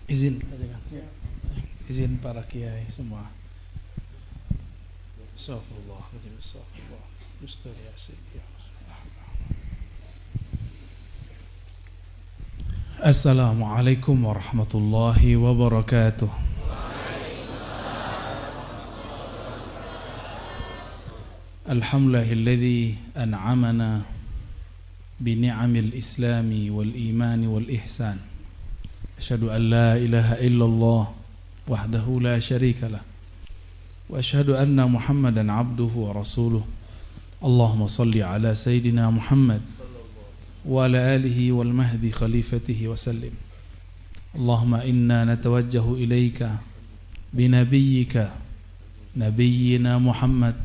Izin ya. Izin para kiai semua. Astagfirullahaladzim. Astagfirullah. Ustaz ya Sayyidi. Assalamualaikum warahmatullahi wabarakatuh. Alhamdulillahilladzi an'amana bini'amil islami wal imani wal ihsan. Asyhadu an la ilaha illallah wahdahu la syarika lah. Wa asyhadu anna Muhammadan abduhu wa rasuluh. Allahumma salli ala Sayyidina Muhammad wa ala alihi wal mahdi khalifatihi wa sallim. Allahumma inna natawajjahu ilaika binabiyyika nabiyyina Muhammad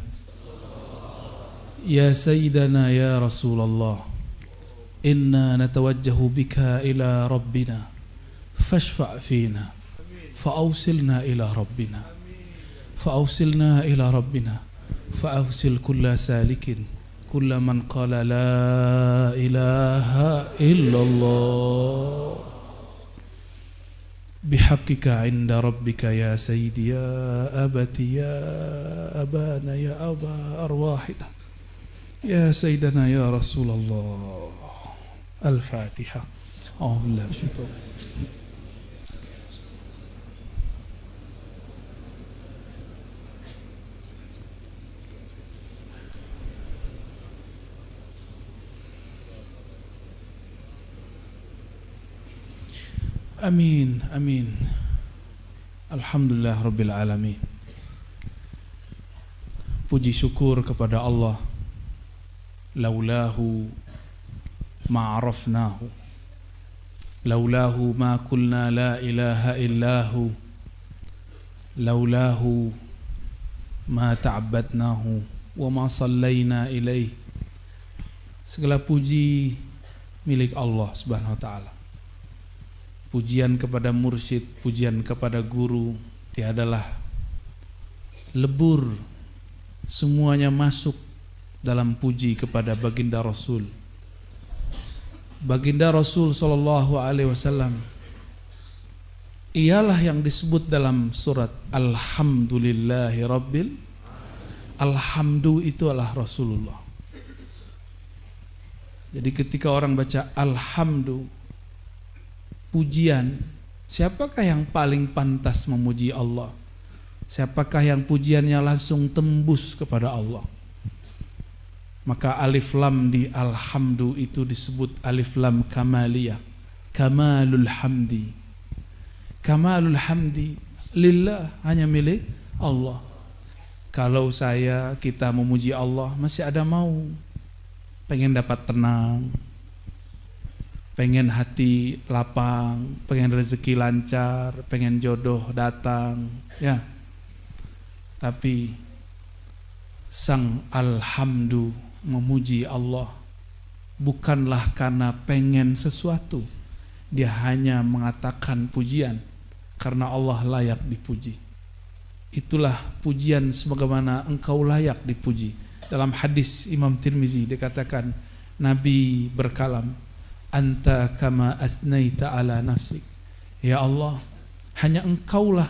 ya Sayyidana ya Rasulullah. Inna natawajjahu bika ila Rabbina fashfa' fina fa'awsilna ila Rabbina fa'awsilna ila Rabbina fa'awsil kulla salikin kulla man qala la ilaha illallah bihaqqika inda rabbika ya sayyidi ya abati ya abana ya aba arwahina ya sayyidana ya Rasulullah. Al-Fatihah. A'udzubillahi minasyaitonir rajim. Amin, amin. Alhamdulillah Rabbil Alamin. Puji syukur kepada Allah. Laulahu ma'arafnahu, laulahu ma kulna la ilaha illahu, laulahu ma ta'abbadnahu wa ma sallayna ilaih. Segala puji milik Allah Subhanahu wa ta'ala. Pujian kepada mursyid, pujian kepada guru, tiadalah lebur, semuanya masuk dalam puji kepada baginda Rasul. Baginda Rasul sallallahu alaihi wasallam ialah yang disebut dalam surat Alhamdulillahi Rabbil. Alhamdu itu adalah Rasulullah. Jadi ketika orang baca Alhamdu, pujian, siapakah yang paling pantas memuji Allah? Siapakah yang pujiannya langsung tembus kepada Allah? Maka alif lam di alhamdu itu disebut alif lam kamaliyah, kamalul hamdi. Kamalul hamdi lillah, hanya milik Allah. Kalau kita memuji Allah, masih ada mau, pengen dapat tenang, pengen hati lapang, pengen rezeki lancar, pengen jodoh datang, ya. Tapi sang alhamdu, memuji Allah bukanlah karena pengen sesuatu. Dia hanya mengatakan pujian karena Allah layak dipuji. Itulah pujian sebagaimana engkau layak dipuji. Dalam hadis Imam Tirmizi dikatakan, Nabi berkalam, anta kama asnaita ala nafsik. Ya Allah, hanya engkaulah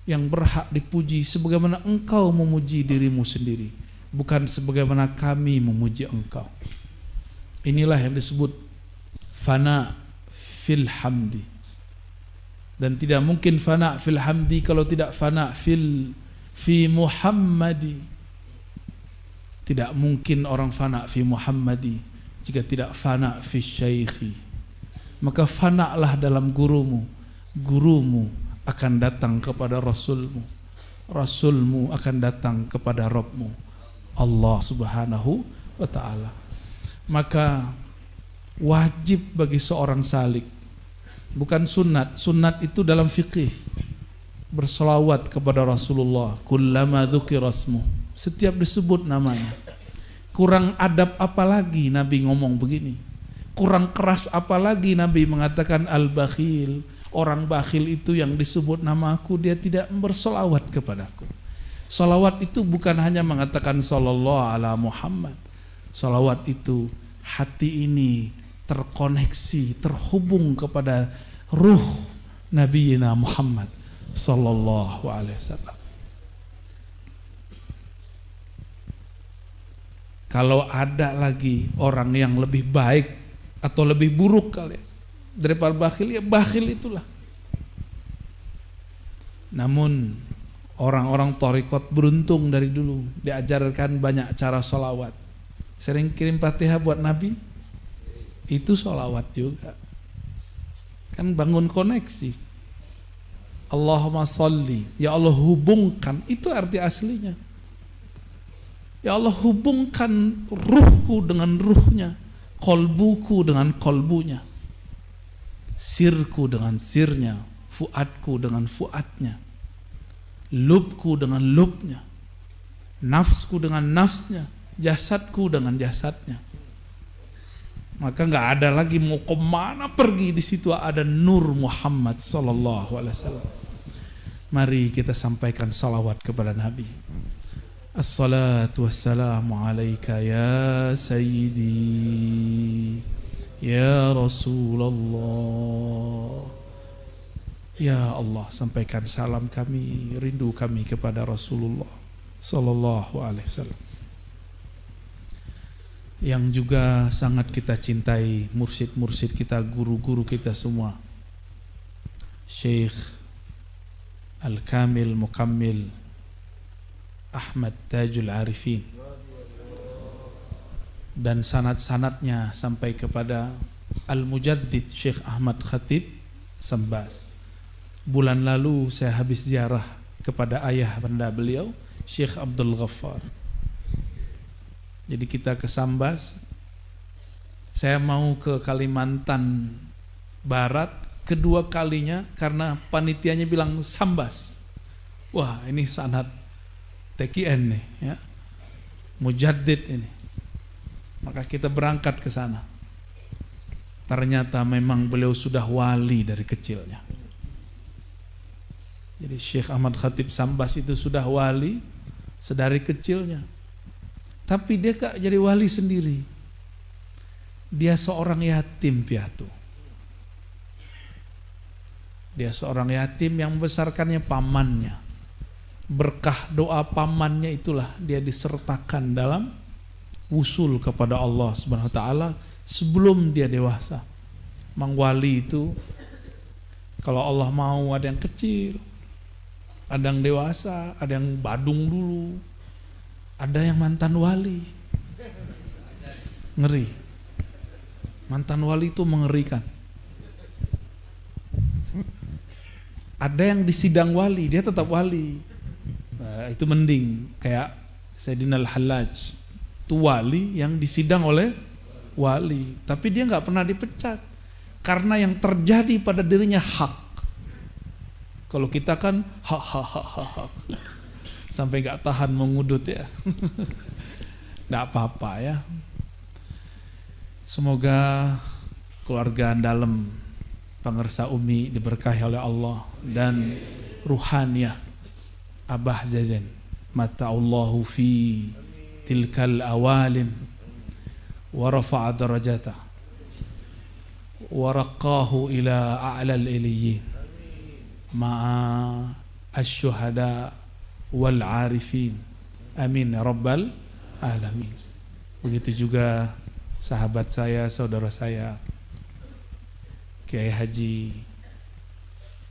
yang berhak dipuji sebagaimana engkau memuji dirimu sendiri, bukan sebagaimana kami memuji engkau. Inilah yang disebut fana fil hamdi. Dan tidak mungkin fana fil hamdi kalau tidak fana fi Muhammadi. Tidak mungkin orang fana fi Muhammadi jika tidak fana fi syaikhi. Maka fanalah dalam gurumu. Gurumu akan datang kepada Rasulmu. Rasulmu akan datang kepada Rabbmu, Allah Subhanahu wa ta'ala. Maka wajib bagi seorang salik, bukan sunat. Sunat itu dalam fikih, berselawat kepada Rasulullah. Kullama dzukira ismuh, setiap disebut namanya. Kurang adab apa lagi Nabi ngomong begini? Kurang keras apa lagi Nabi mengatakan al-bakhil? Orang bakhil itu yang disebut namaku, dia tidak bersolawat kepadaku. Solawat itu bukan hanya mengatakan sallallahu ala Muhammad. Solawat itu hati ini terkoneksi, terhubung kepada ruh nabiyina Muhammad sallallahu alaihi wasallam. Kalau ada lagi orang yang lebih baik atau lebih buruk kali daripada bakhil, ya bakhil itulah. Namun orang-orang thariqat beruntung dari dulu diajarkan banyak cara sholawat. Sering kirim Fatihah buat Nabi, itu sholawat juga. Kan bangun koneksi. Allahumma sholli, ya Allah hubungkan, itu arti aslinya. Ya Allah hubungkan ruhku dengan ruhnya, kolbuku dengan kolbunya, sirku dengan sirnya, fuadku dengan fuadnya, lubku dengan lubnya, nafsku dengan nafsnya, jasadku dengan jasadnya. Maka nggak ada lagi mau kemana pergi, di situ ada nur Muhammad sallallahu alaihi wasallam. Mari kita sampaikan salawat kepada Nabi. Assalatu wassalamu alaika ya sayyidi ya Rasulullah. Ya Allah, sampaikan salam kami, rindu kami kepada Rasulullah sallallahu alaihi wasallam, yang juga sangat kita cintai, mursyid-mursyid kita, guru-guru kita semua. Syekh Al-Kamil Mukammil Ahmad Tajul Arifin, dan sanad-sanadnya sampai kepada Al-Mujaddid Syekh Ahmad Khatib Sambas. Bulan lalu saya habis ziarah kepada ayah bunda beliau, Syekh Abdul Ghaffar. Jadi kita ke Sambas. Saya mau ke Kalimantan Barat kedua kalinya karena panitianya bilang Sambas. Wah, ini sanad TKN nih ya, Mujaddid ini. Maka kita berangkat ke sana. Ternyata memang beliau sudah wali dari kecilnya. Jadi Syekh Ahmad Khatib Sambas itu sudah wali sedari kecilnya. Tapi dia gak jadi wali sendiri. Dia seorang yatim piatu. Dia seorang yatim yang membesarkannya pamannya. Berkah doa pamannya itulah dia disertakan dalam wusul kepada Allah Subhanahu wa taala sebelum dia dewasa. Mang wali itu kalau Allah mau ada yang kecil, ada yang dewasa, ada yang badung dulu, ada yang mantan wali. Ngeri. Mantan wali itu mengerikan. Ada yang di sidang wali, dia tetap wali. Itu mending, kayak Sayyidina Al-Hallaj, itu wali yang disidang oleh wali, tapi dia nggak pernah dipecat karena yang terjadi pada dirinya hak. Kalau kita kan hak sampai nggak tahan mengudut ya. Nggak apa-apa ya. Semoga keluarga dalam Pangersa Umi diberkahi oleh Allah dan ruhaniyah Abah Zazen, mata'allahu fi tilkal awalim wa rafa'a darajata wa raqahu ila a'lal iliyyin ma'a asy-syuhada wal 'arifin. Amin ya rabbal alamin. Begitu juga sahabat saya, saudara saya Kiai Haji,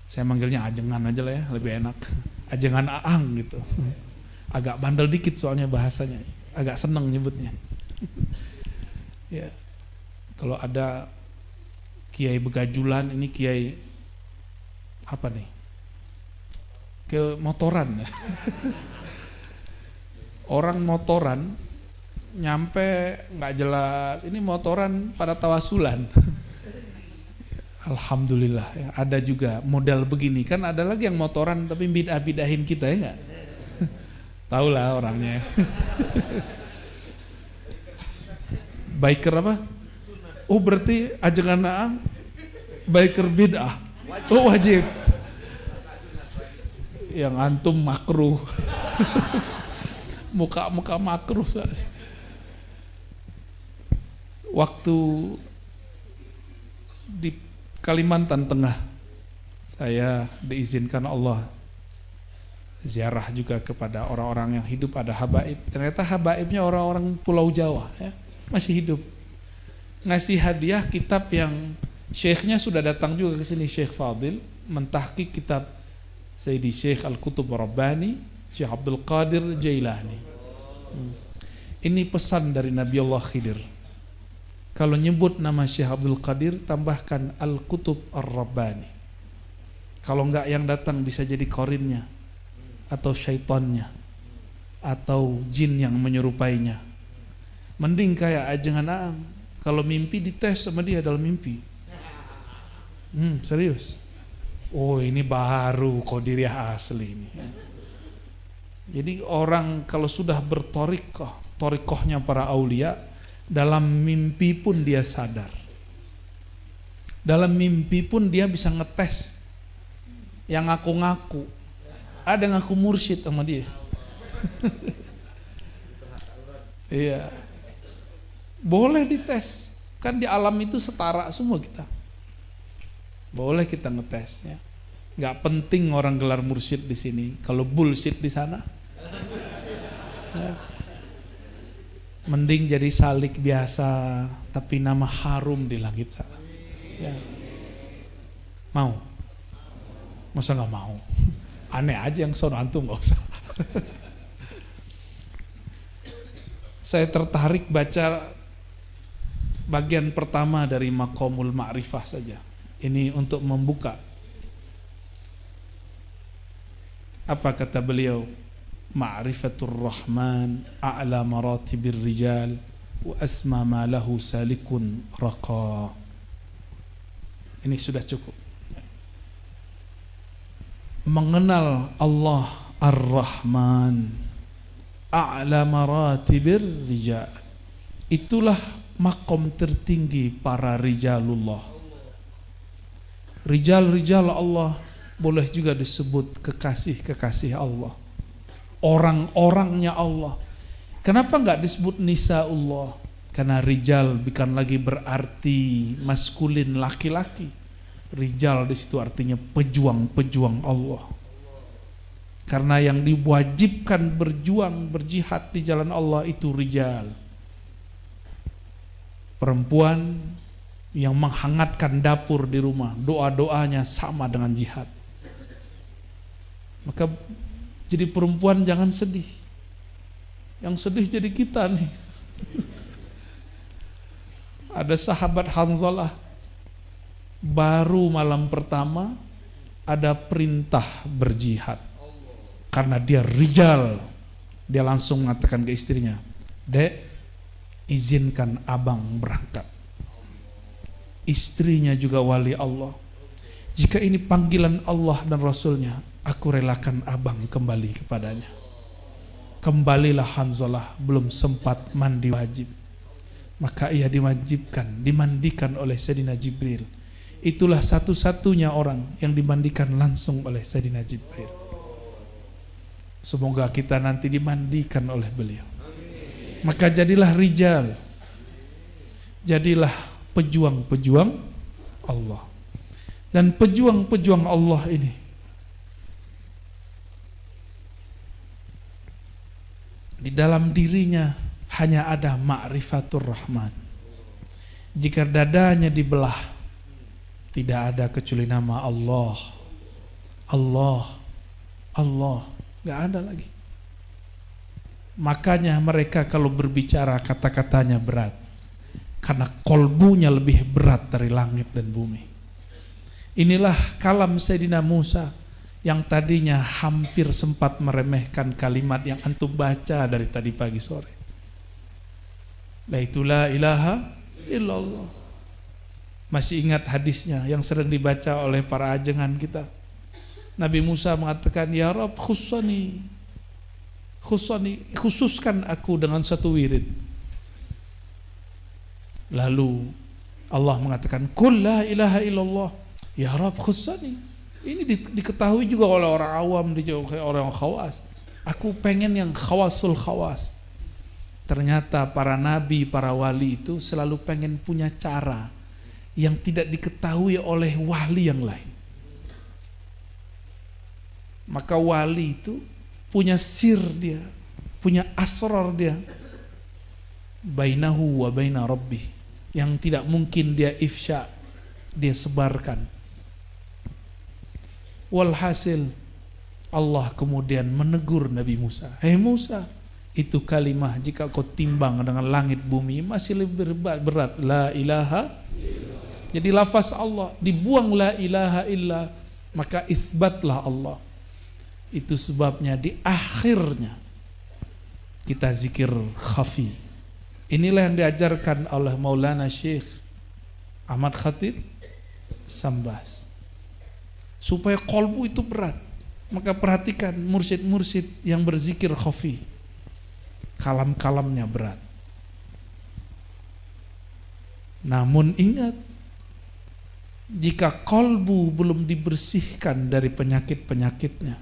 saya manggilnya Ajengan aja lah ya, lebih enak. Ajengan Aang gitu. Agak bandel dikit soalnya bahasanya. Agak seneng nyebutnya. Ya. Kalau ada kiai begajulan, ini kiai apa nih? Ke motoran. Orang motoran nyampe nggak jelas. Ini motoran pada tawasulan. Alhamdulillah ya, ada juga model begini. Kan ada lagi yang motoran tapi bidah-bidahin kita ya enggak? Tahu lah orangnya. Biker apa? Oh berarti Ajengan Aang biker bid'ah. Oh wajib. Yang antum makruh. Muka-muka makruh. Waktu di Kalimantan Tengah Saya diizinkan Allah ziarah juga kepada orang-orang yang hidup, ada habaib. Ternyata habaibnya orang-orang Pulau Jawa ya, masih hidup. Ngasih hadiah kitab yang syekhnya sudah datang juga ke sini, Syekh Fadil, mentahqiq kitab Sayyidi Syekh Al-Qutub Rabbani, Syekh Abdul Qadir Jailani. Ini pesan dari Nabi Allah Khidir. Kalau nyebut nama Syekh Abdul Qadir, tambahkan Al-Qutub Ar-Rabbani. Kalau enggak yang datang bisa jadi korinnya, atau syaitannya, atau jin yang menyerupainya. Mending kayak Ajeng Anaam, kalau mimpi dites sama dia dalam mimpi. Serius. Oh ini baru Qadiriyah asli ini. Jadi orang kalau sudah bertorikoh, torikohnya para aulia, dalam mimpi pun dia sadar. Dalam mimpi pun dia bisa ngetes. Yang ngaku-ngaku, ada ngaku mursyid sama dia. Iya, boleh dites. Kan di alam itu setara semua kita. Boleh kita ngetesnya. Nggak penting orang gelar mursyid di sini. Kalau bullshit di sana, ya. Mending jadi salik biasa, tapi nama harum di langit sana. Ya. Mau? Masa nggak mau? Aneh aja yang sono, antum nggak usah. Saya tertarik baca bagian pertama dari Maqamul Ma'rifah saja. Ini untuk membuka. Apa kata beliau? Ma'rifatur Rahman a'la maratibir rijal wa asma ma lahu salikun raqa. Ini sudah cukup. Mengenal Allah Ar-Rahman a'la maratibir rijal, itulah makom tertinggi para rijalullah. Rijal-rijal Allah boleh juga disebut kekasih-kekasih Allah, orang-orangnya Allah. Kenapa enggak disebut nisaullah? Karena rijal bukan lagi berarti maskulin, laki-laki. Rijal di situ artinya pejuang-pejuang Allah. Karena yang diwajibkan berjuang, berjihad di jalan Allah itu rijal. Perempuan yang menghangatkan dapur di rumah, doa-doanya sama dengan jihad. Maka jadi perempuan jangan sedih. Yang sedih jadi kita nih. Ada sahabat Hanzalah, baru malam pertama ada perintah berjihad. Karena dia rijal, dia langsung mengatakan ke istrinya, "Dek, izinkan abang berangkat." Istrinya juga wali Allah. Jika ini panggilan Allah dan Rasulnya, aku relakan abang kembali kepadanya. Kembalilah Hanzalah, belum sempat mandi wajib. Maka ia dimandikan oleh Sayyidina Jibril. Itulah satu-satunya orang yang dimandikan langsung oleh Sayyidina Jibril. Semoga kita nanti dimandikan oleh beliau. Maka jadilah rijal, jadilah pejuang-pejuang Allah. Dan pejuang-pejuang Allah ini di dalam dirinya hanya ada ma'rifatur Rahman. Jika dadanya dibelah, tidak ada kecuali nama Allah. Allah, Allah, gak ada lagi. Makanya mereka kalau berbicara kata-katanya berat, karena kolbunya lebih berat dari langit dan bumi. Inilah kalam Sayyidina Musa yang tadinya hampir sempat meremehkan kalimat yang antum baca dari tadi pagi sore. La ilaha illallah. Masih ingat hadisnya yang sering dibaca oleh para ajengan kita. Nabi Musa mengatakan, "Ya Rabb, khususkan aku dengan satu wirid." Lalu Allah mengatakan, "Qul la ilaha illallah." Ya Rabb, khususani. Ini diketahui juga oleh orang awam, dijauhi orang khawas. Aku pengen yang khawasul khawas. Ternyata para nabi, para wali itu selalu pengen punya cara yang tidak diketahui oleh wali yang lain. Maka wali itu punya sir dia, punya asrar dia, bainahu wa baina rabbih, yang tidak mungkin dia ifsya, dia sebarkan. Walhasil Allah kemudian menegur Nabi Musa, "Hei Musa, itu kalimah jika kau timbang dengan langit bumi masih lebih berat, la ilaha." Jadi lafaz Allah dibuang, la ilaha illa, maka isbatlah Allah. Itu sebabnya di akhirnya kita zikir khafi. Inilah yang diajarkan oleh Maulana Syekh Ahmad Khatib Sambas, supaya kolbu itu berat. Maka perhatikan mursyid-mursyid yang berzikir khafi, kalam-kalamnya berat. Namun ingat, jika kolbu belum dibersihkan dari penyakit-penyakitnya,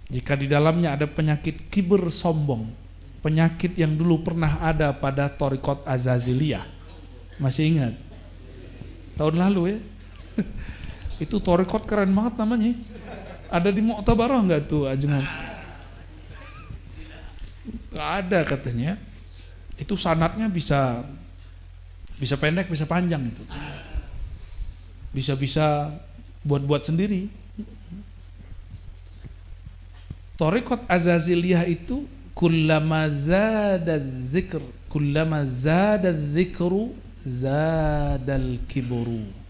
jika di dalamnya ada penyakit kibir sombong, penyakit yang dulu pernah ada pada Thariqat Azaziliyah, masih ingat? Tahun lalu ya. Itu Thariqat keren banget namanya. Ada di Mu'tabarah enggak tuh ajengan? Enggak ada katanya. Itu sanadnya bisa pendek, bisa panjang itu. Bisa buat sendiri. Thariqat Azaziliyah itu kullama zada dzikr, kullama zada dzikru zadal kibru.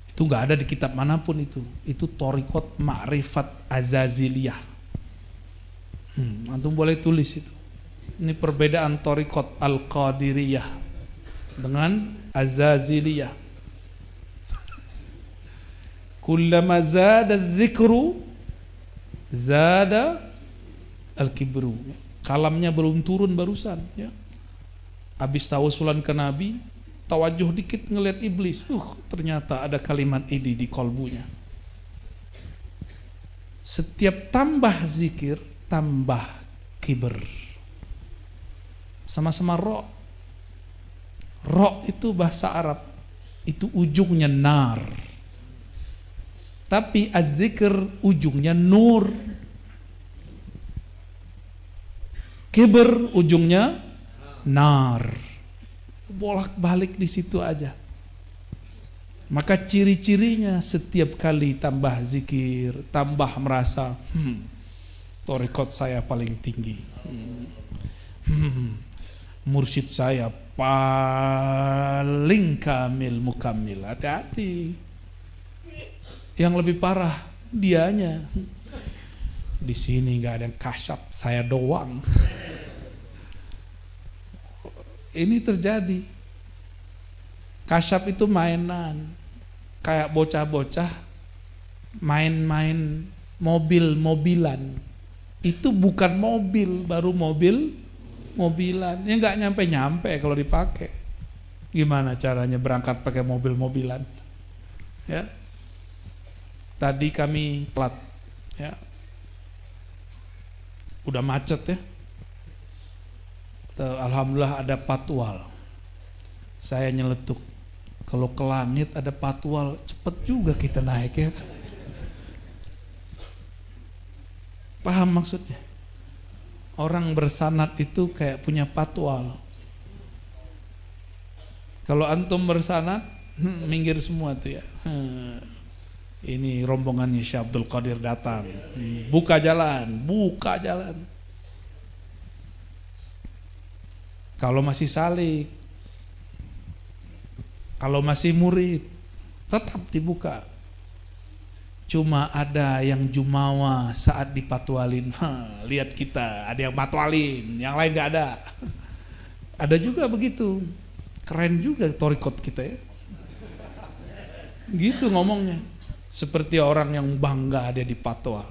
Itu nggak ada di kitab manapun itu. Itu Thariqat Ma'rifat Azaziliyah. Antum boleh tulis itu. Ini perbedaan Thariqat Al-Qadiriyah dengan Azaziliyah. Kullama zada dzikru zada al-kibru. Kalamnya belum turun barusan ya. Habis tawasulan ke Nabi, tawajuh dikit ngelihat iblis, ternyata ada kalimat ini di kolbunya. Setiap tambah zikir, tambah kibir. Sama-sama ro. Ro itu bahasa Arab, itu ujungnya nar. Tapi az-zikr ujungnya nur. Kibir ujungnya nar. Bolak-balik di situ aja. Maka ciri-cirinya setiap kali tambah zikir, tambah merasa thariqat saya paling tinggi, mursyid saya paling kamil mukamil. Hati-hati. Yang lebih parah dianya. Di sini nggak ada yang kasyaf, saya doang. Ini terjadi. Kasyaf itu mainan, kayak bocah-bocah main-main mobil-mobilan. Itu bukan mobil, baru mobilan. Ya nggak nyampe-nyampe kalau dipakai. Gimana caranya berangkat pakai mobil-mobilan? Ya. Tadi kami telat, ya. Udah macet ya. Alhamdulillah ada patwal. Saya nyeletuk, kalau ke langit ada patwal, cepet juga kita naik ya. Paham maksudnya? Orang bersanad itu kayak punya patwal. Kalau antum bersanad, minggir semua tuh ya. Ini rombongannya Syekh Abdul Qadir datang. Buka jalan. Kalau masih salik, kalau masih murid, tetap dibuka. Cuma ada yang jumawa saat dipatwalin. Lihat kita, ada yang patwalin, yang lain gak ada. Ada juga begitu. Keren juga thariqat kita ya. Gitu ngomongnya. Seperti orang yang bangga dia dipatwal.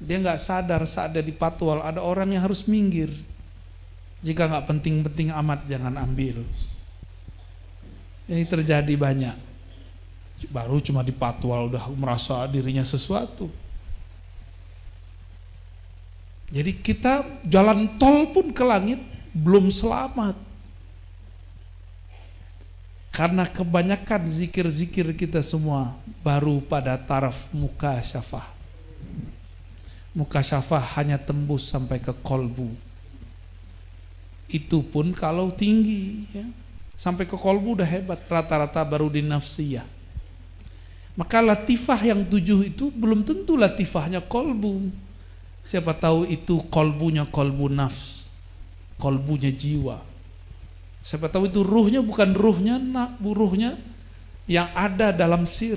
Dia gak sadar saat dia dipatwal ada orang yang harus minggir. Jika gak penting-penting amat jangan ambil. Ini terjadi banyak. Baru cuma dipatwal udah merasa dirinya sesuatu. Jadi kita jalan tol pun ke langit belum selamat. Karena kebanyakan zikir-zikir kita semua baru pada taraf mukasyafah. Mukasyafah hanya tembus sampai ke kolbu. Itu pun kalau tinggi, ya. Sampai ke kolbu udah hebat, rata-rata baru di nafsiyah. Maka latifah yang 7 itu belum tentu latifahnya kolbu. Siapa tahu itu kolbunya kolbu nafs, kolbunya jiwa. Siapa tahu itu ruhnya bukan ruhnya ruhnya yang ada dalam sir.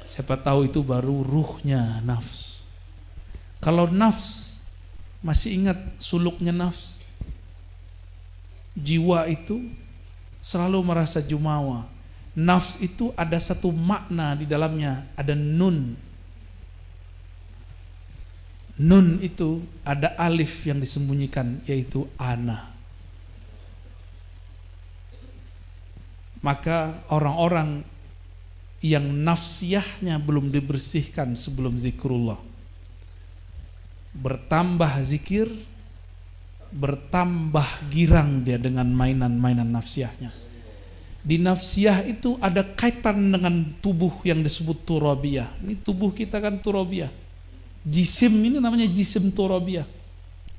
Siapa tahu itu baru ruhnya nafs. Kalau nafs, masih ingat suluknya nafs? Jiwa itu selalu merasa jumawa. Nafs itu ada satu makna di dalamnya, ada nun. Nun itu ada alif yang disembunyikan, yaitu ana. Maka orang-orang yang nafsiyahnya belum dibersihkan sebelum zikrullah, bertambah zikir, bertambah girang dia dengan mainan-mainan nafsiyahnya. Di nafsiyah itu ada kaitan dengan tubuh yang disebut turabiyah. Ini tubuh kita kan turabiyah. Jisim ini namanya jisim turabiyah.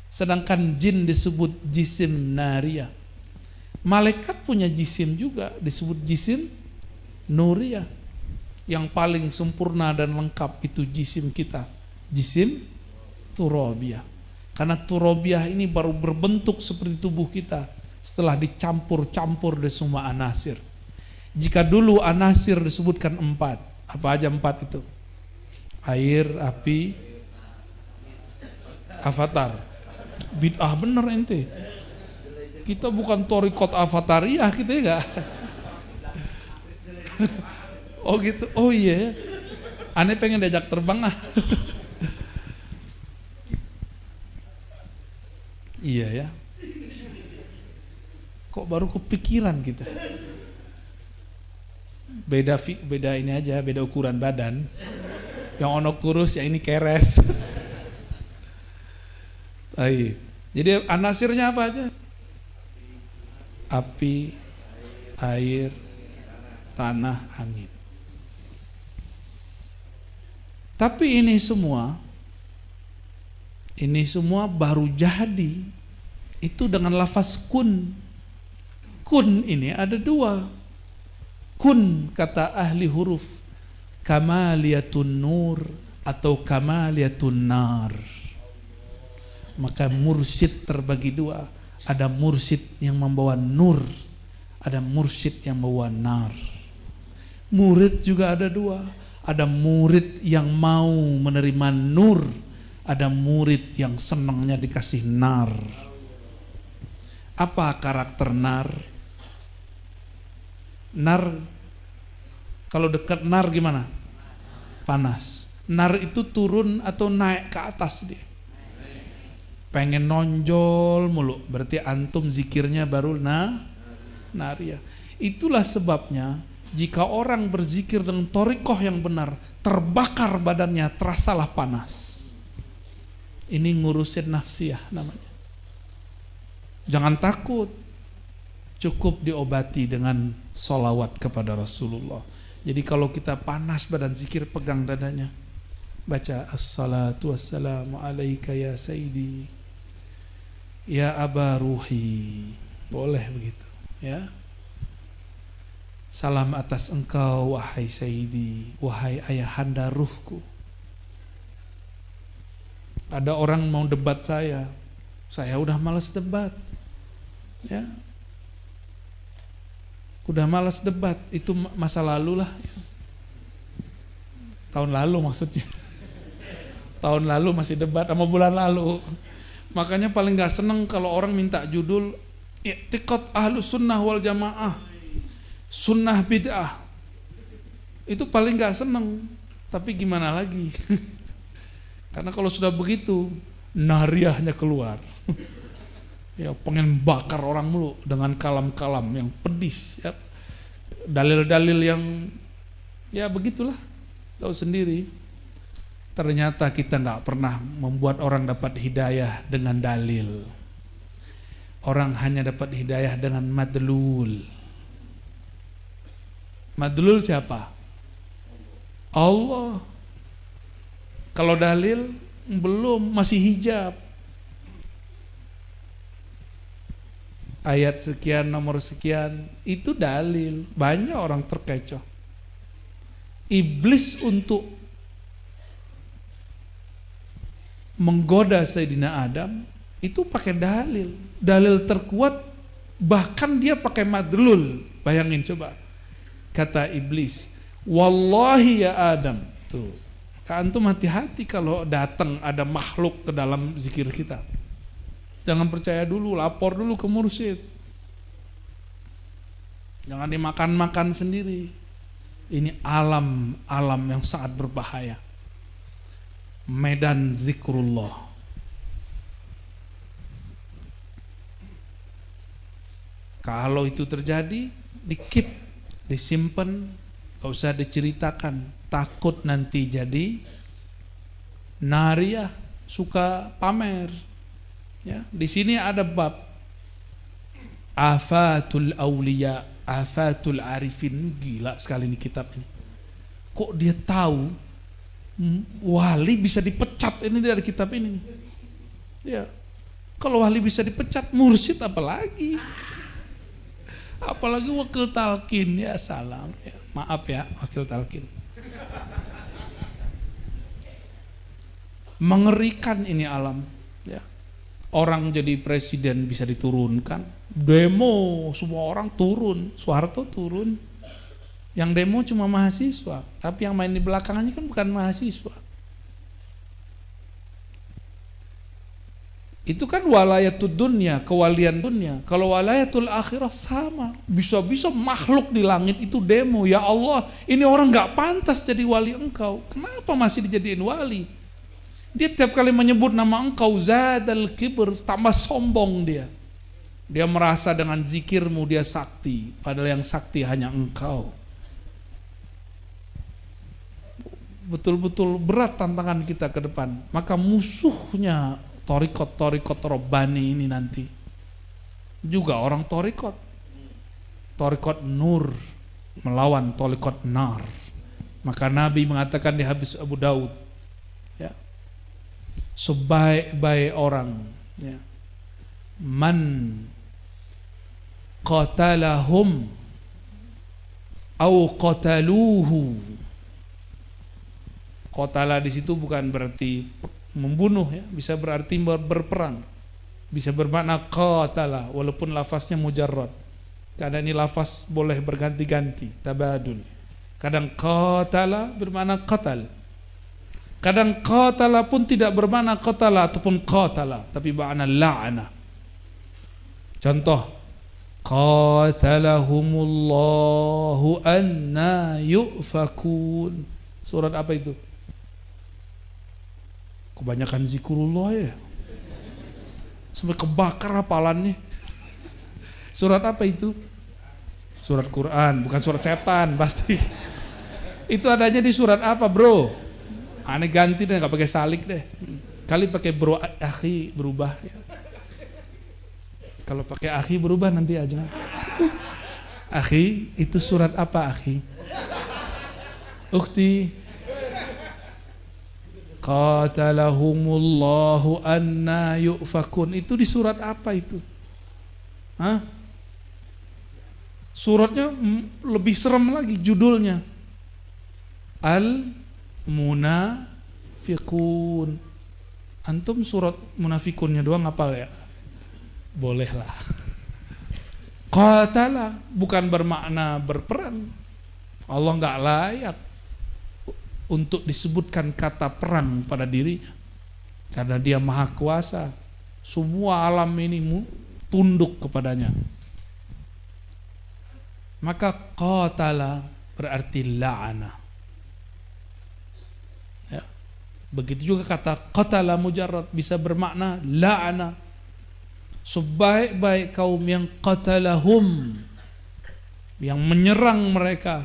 Sedangkan jin disebut jisim nariyah. Malaikat punya jisim juga disebut jisim nuriyah. Yang paling sempurna dan lengkap itu jisim kita, jisim turabiyah. Karena turabiyah ini baru berbentuk seperti tubuh kita setelah dicampur-campur dari semua anasir. Jika dulu anasir disebutkan 4, apa aja 4 itu? Air, api, avatar. Bid'ah bener ente. Kita bukan torikot avatariah kita ya gak? Oh gitu, oh iya. Aneh pengen diajak terbang ah. Iya ya. Kok baru kepikiran kita? Beda ini aja, beda ukuran badan. Yang ono kurus ya ini keres. Jadi anasirnya apa aja? Api, air, tanah, angin. Tapi ini semua baru jadi itu dengan lafaz kun. Kun ini ada 2. Kun kata ahli huruf kamaliyatun nur atau kamaliyatun nar. Maka mursyid terbagi 2. Ada mursyid yang membawa nur, ada mursyid yang membawa nar. Murid juga ada 2. Ada murid yang mau menerima nur, ada murid yang senangnya dikasih nar. Apa karakter nar? Nar, kalau dekat nar gimana? Panas. Nar itu turun atau naik ke atas dia. Pengen nonjol mulu, berarti antum zikirnya baru nariyah. Itulah sebabnya jika orang berzikir dengan thariqah yang benar, terbakar badannya, terasalah panas. Ini ngurusin nafsiyah namanya. Jangan takut, cukup diobati dengan sholawat kepada Rasulullah. Jadi kalau kita panas badan zikir, pegang dadanya, baca assalatu wassalamu alaika ya sayyidi ya aba ruhi, boleh begitu ya. Salam atas engkau wahai sayyidi, wahai ayahanda ruhku. Ada orang mau debat saya udah malas debat ya. Udah malas debat, itu masa lalu lah. Tahun lalu maksudnya. Tahun lalu masih debat sama bulan lalu. Makanya paling gak seneng kalau orang minta judul i'tiqad ahlus sunnah wal jamaah, sunnah bid'ah. Itu paling gak seneng. Tapi gimana lagi? Karena kalau sudah begitu, nariyahnya keluar. Ya pengen bakar orang mulu dengan kalam-kalam yang pedis ya. Dalil-dalil yang ya begitulah, tahu sendiri. Ternyata kita gak pernah membuat orang dapat hidayah dengan dalil. Orang hanya dapat hidayah dengan madlul. Madlul siapa? Allah. Kalau dalil belum, masih hijab. Ayat sekian, nomor sekian, itu dalil. Banyak orang terkecoh. Iblis untuk menggoda Sayyidina Adam itu pakai dalil. Dalil terkuat, bahkan dia pakai madlul. Bayangin coba. Kata iblis, wallahi ya Adam. Tuh, antum hati-hati kalau datang ada makhluk ke dalam zikir kita. Jangan percaya dulu, lapor dulu ke mursyid. Jangan dimakan-makan sendiri. Ini alam yang sangat berbahaya. Medan zikrullah. Kalau itu terjadi, di-keep, disimpan, gak usah diceritakan. Takut nanti jadi nariyah, suka pamer. Ya, di sini ada bab afatul auliya, afatul arifin. Gila sekali ini kitab ini. Kok dia tahu wali bisa dipecat ini dari kitab ini? Ya, kalau wali bisa dipecat, mursyid apalagi? Apalagi wakil talqin. Ya salam, ya, maaf ya wakil talqin. Mengerikan ini alam. Ya. Orang jadi presiden bisa diturunkan, demo semua orang turun, Soeharto turun. Yang demo cuma mahasiswa, tapi yang main di belakangnya kan bukan mahasiswa. Itu kan walayatul dunya, kewalian dunia. Kalau walayatul akhirah sama. Bisa-bisa makhluk di langit itu demo, ya Allah, ini orang gak pantas jadi wali engkau. Kenapa masih dijadiin wali? Dia tiap kali menyebut nama engkau, zadal kibr, tambah sombong dia. Dia merasa dengan zikirmu dia sakti, padahal yang sakti hanya engkau. Betul-betul berat tantangan kita ke depan. Maka musuhnya torikot Robbani ini nanti juga orang torikot nur melawan torikot nar. Maka Nabi mengatakan di hadis Abu Daud, ya, sebaik-baik orang, ya, man qatalahum au qataluhu. Qatala di situ bukan berarti membunuh, ya, bisa berarti berperang, bisa bermakna qatala walaupun lafaznya mujarrad. Karena ini lafaz boleh berganti-ganti, tabadul. Kadang qatala bermakna qatal, kadang qatala pun tidak bermakna qatala ataupun qatala, tapi makna la'ana. Contoh, qatalahumullahu anna yufakun. Surat apa itu? Kebanyakan zikrullah ya, sampai kebakar hafalannya. Surat apa itu? Surat Quran, bukan surat setan pasti. Itu adanya di surat apa bro? Aneh ganti deh, gak pakai salik deh. Kali pakai bro akhi berubah ya. Kalau pakai akhi berubah nanti aja. Akhi itu surat apa akhi? Ukhti. Qatalahumullahu anna yufakun. Itu di surat apa itu? Hah? Suratnya lebih serem lagi judulnya. Al-Munafiqun. Antum surat Munafikunnya doang hafal ya? Bolehlah. Qatala bukan bermakna berperang. Allah enggak layak untuk disebutkan kata perang pada dirinya, karena dia maha kuasa, semua alam ini tunduk kepadanya. Maka qatala berarti la'ana, ya. Begitu juga kata qatala mujarrad bisa bermakna la'ana. Sebaik-baik kaum yang qatalahum, yang menyerang mereka,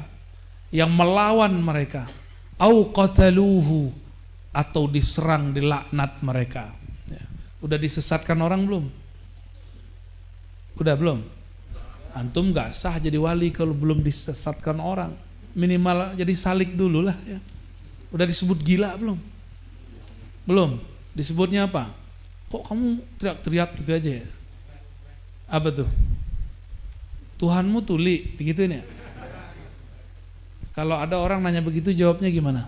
yang melawan mereka, au qataluhu, atau diserang, dilaknat mereka. Ya. Udah disesatkan orang belum? Udah belum? Antum nggak sah jadi wali kalau belum disesatkan orang. Minimal jadi salik dulu lah ya. Udah disebut gila belum? Belum. Disebutnya apa? Kok kamu teriak-teriak gitu aja ya? Apa tuh? Tuhanmu tuli, digituin ya? Kalau ada orang nanya begitu jawabnya gimana?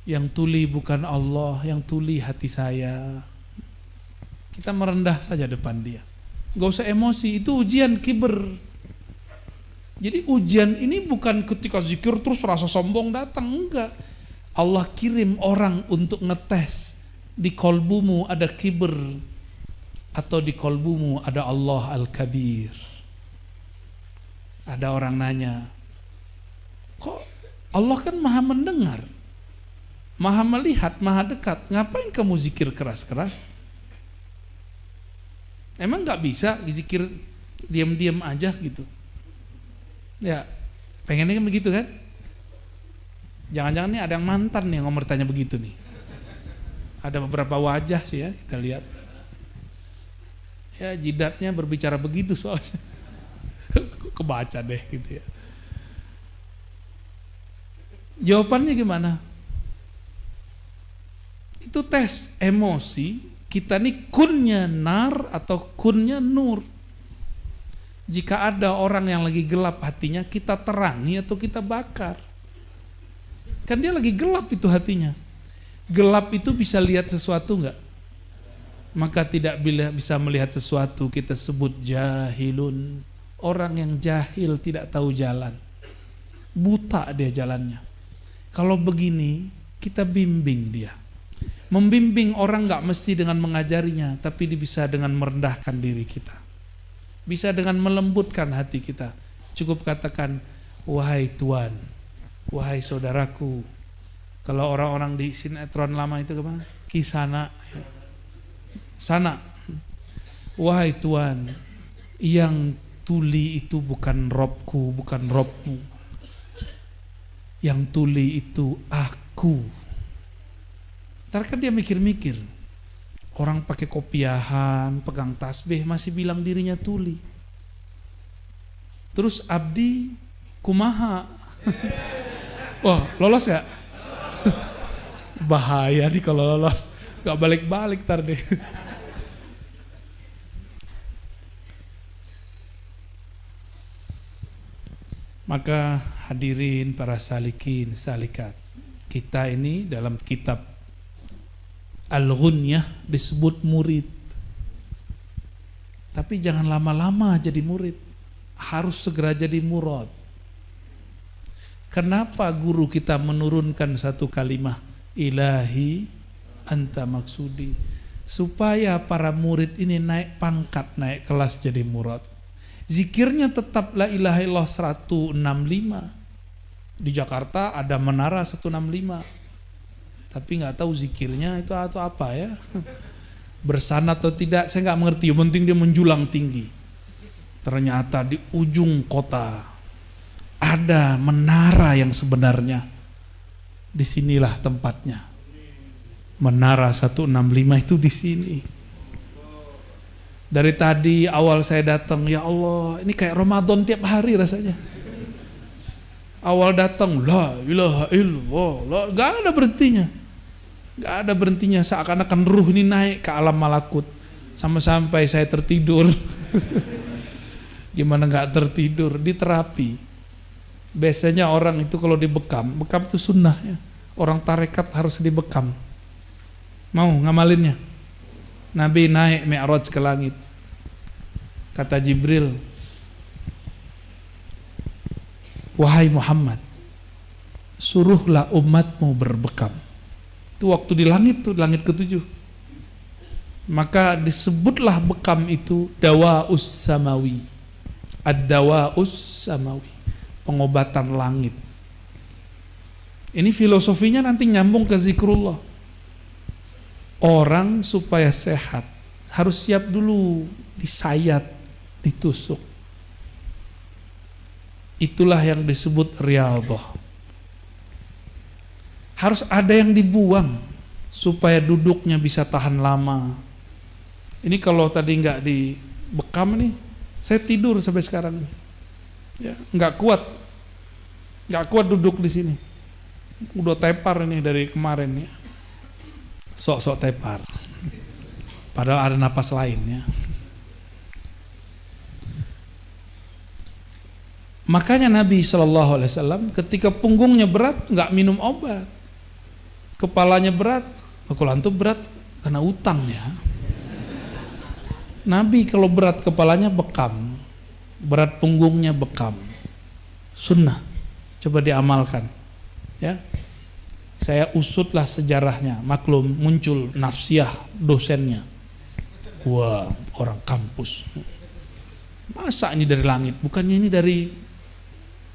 Yang tuli bukan Allah, yang tuli hati saya. Kita merendah saja depan dia. Gak usah emosi, itu ujian kiber. Jadi ujian ini bukan ketika zikir terus rasa sombong datang, enggak. Allah kirim orang untuk ngetes. Di kolbumu ada kiber atau di kolbumu ada Allah Al-Kabir. Ada orang nanya, kok Allah kan maha mendengar, maha melihat, maha dekat, ngapain kamu zikir keras-keras? Emang gak bisa zikir diam-diam aja gitu? Ya, pengennya kan begitu kan? Jangan-jangan nih ada yang mantan nih yang bertanya begitu nih. Ada beberapa wajah sih ya, kita lihat. Ya jidatnya berbicara begitu soalnya. Kebaca deh gitu ya. Jawabannya gimana? Itu tes emosi. Kita nih kunnya nar atau kunnya nur. Jika ada orang yang lagi gelap hatinya, kita terangi atau kita bakar. Kan dia lagi gelap itu hatinya. Gelap itu bisa lihat sesuatu enggak? Maka tidak bisa melihat sesuatu, kita sebut jahilun. Orang yang jahil tidak tahu jalan. Buta dia jalannya. Kalau begini, kita bimbing dia. Membimbing orang gak mesti dengan mengajarinya, tapi bisa dengan merendahkan diri kita. Bisa dengan melembutkan hati kita. Cukup katakan, wahai Tuan, wahai saudaraku. Kalau orang-orang di sinetron lama itu kemana? Kisana. Sana. Wahai Tuan, yang tuli itu bukan Robku, bukan Robmu. Yang tuli itu aku. Ntar kan dia mikir-mikir. Orang pakai kopiahan, pegang tasbih masih bilang dirinya tuli. Terus abdi kumaha. Wah, lolos ya? Bahaya nih kalau lolos. Gak balik-balik ntar deh. Maka hadirin para salikin, salikat, kita ini dalam kitab Al-Ghunyah disebut murid. Tapi jangan lama-lama jadi murid, harus segera jadi murad. Kenapa guru kita menurunkan satu kalimat ilahi anta maksudi? Supaya para murid ini naik pangkat, naik kelas jadi murad. Zikirnya tetap la ilaha illallah 165. Di Jakarta ada menara 165. Tapi nggak tahu zikirnya itu atau apa ya. Bersana atau tidak saya nggak mengerti. Yang penting dia menjulang tinggi. Ternyata di ujung kota ada menara yang sebenarnya. Disinilah tempatnya. Menara 165 itu di sini. Dari tadi awal saya datang, ya Allah, ini kayak Ramadan tiap hari rasanya. Awal datang, la ilaha illallah, gak ada berhentinya. Gak ada berhentinya, seakan-akan ruh ini naik ke alam malakut. Sampai saya tertidur. Gimana gak tertidur? Di terapi. Biasanya orang itu kalau dibekam, bekam itu sunnah ya. Orang tarekat harus dibekam. Mau ngamalinnya? Nabi naik Mi'raj ke langit. Kata Jibril, wahai Muhammad, suruhlah umatmu berbekam. Itu waktu di langit tuh, langit ke-7. Maka disebutlah bekam itu dawa'us samawi. Ad-dawa'us samawi, pengobatan langit. Ini filosofinya nanti nyambung ke zikrullah. Orang supaya sehat harus siap dulu disayat, ditusuk. Itulah yang disebut riyadhah. Harus ada yang dibuang supaya duduknya bisa tahan lama. Ini kalau tadi nggak dibekam nih, Saya tidur sampai sekarang. Ya, nggak kuat duduk di sini. Udah tepar ini dari kemarin ya. Sok-sok tepar. Padahal ada napas lain ya. Makanya Nabi SAW ketika punggungnya berat nggak minum obat, kepalanya berat, kalau antum berat karena utang ya. Nabi kalau berat kepalanya bekam, berat punggungnya bekam. Sunnah, coba diamalkan ya. Saya usutlah sejarahnya, maklum muncul nafsiyah dosennya. Wah, orang kampus, masa ini dari langit, bukannya ini dari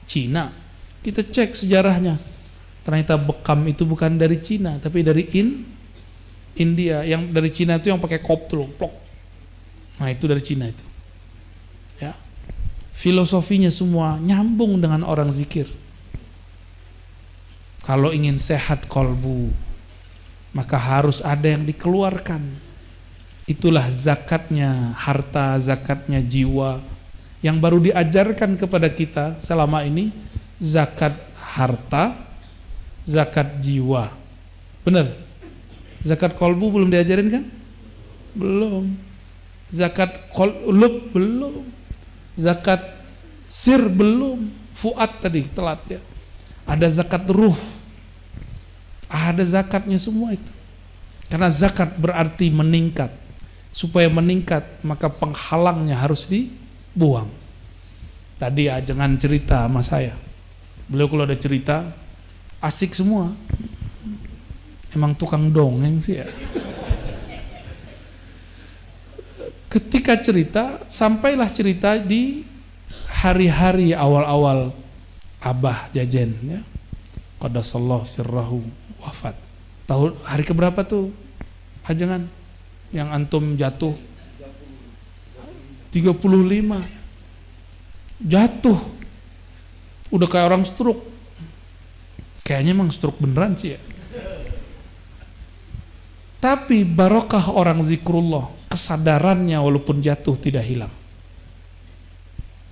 Cina. Kita cek sejarahnya, ternyata bekam itu bukan dari Cina tapi dari India. Yang dari Cina itu yang pakai kop tuh, plok. Nah itu dari Cina itu ya. Filosofinya semua nyambung dengan orang zikir. Kalau ingin sehat kolbu, maka harus ada yang dikeluarkan. Itulah zakatnya harta, zakatnya jiwa, yang baru diajarkan kepada kita selama ini. Zakat harta, zakat jiwa. Benar? Zakat kolbu belum diajarin kan? Belum. Zakat qulub belum, zakat sir belum, fuad tadi telat ya. Ada zakat ruh, ada zakatnya semua itu. Karena zakat berarti meningkat. Supaya meningkat maka penghalangnya harus dibuang. Tadi ya jangan cerita sama saya. Beliau kalau ada cerita asik semua. Emang tukang dongeng sih ya. Ketika cerita, sampailah cerita di hari-hari awal-awal Abah Jajen ya. Qadasallahu sirrahu wafat. Tahun hari keberapa tuh? Ajangan yang antum jatuh 35. Jatuh. Udah kayak orang stroke. Kayaknya emang stroke beneran sih ya. Tapi barokah orang zikrullah, kesadarannya walaupun jatuh tidak hilang.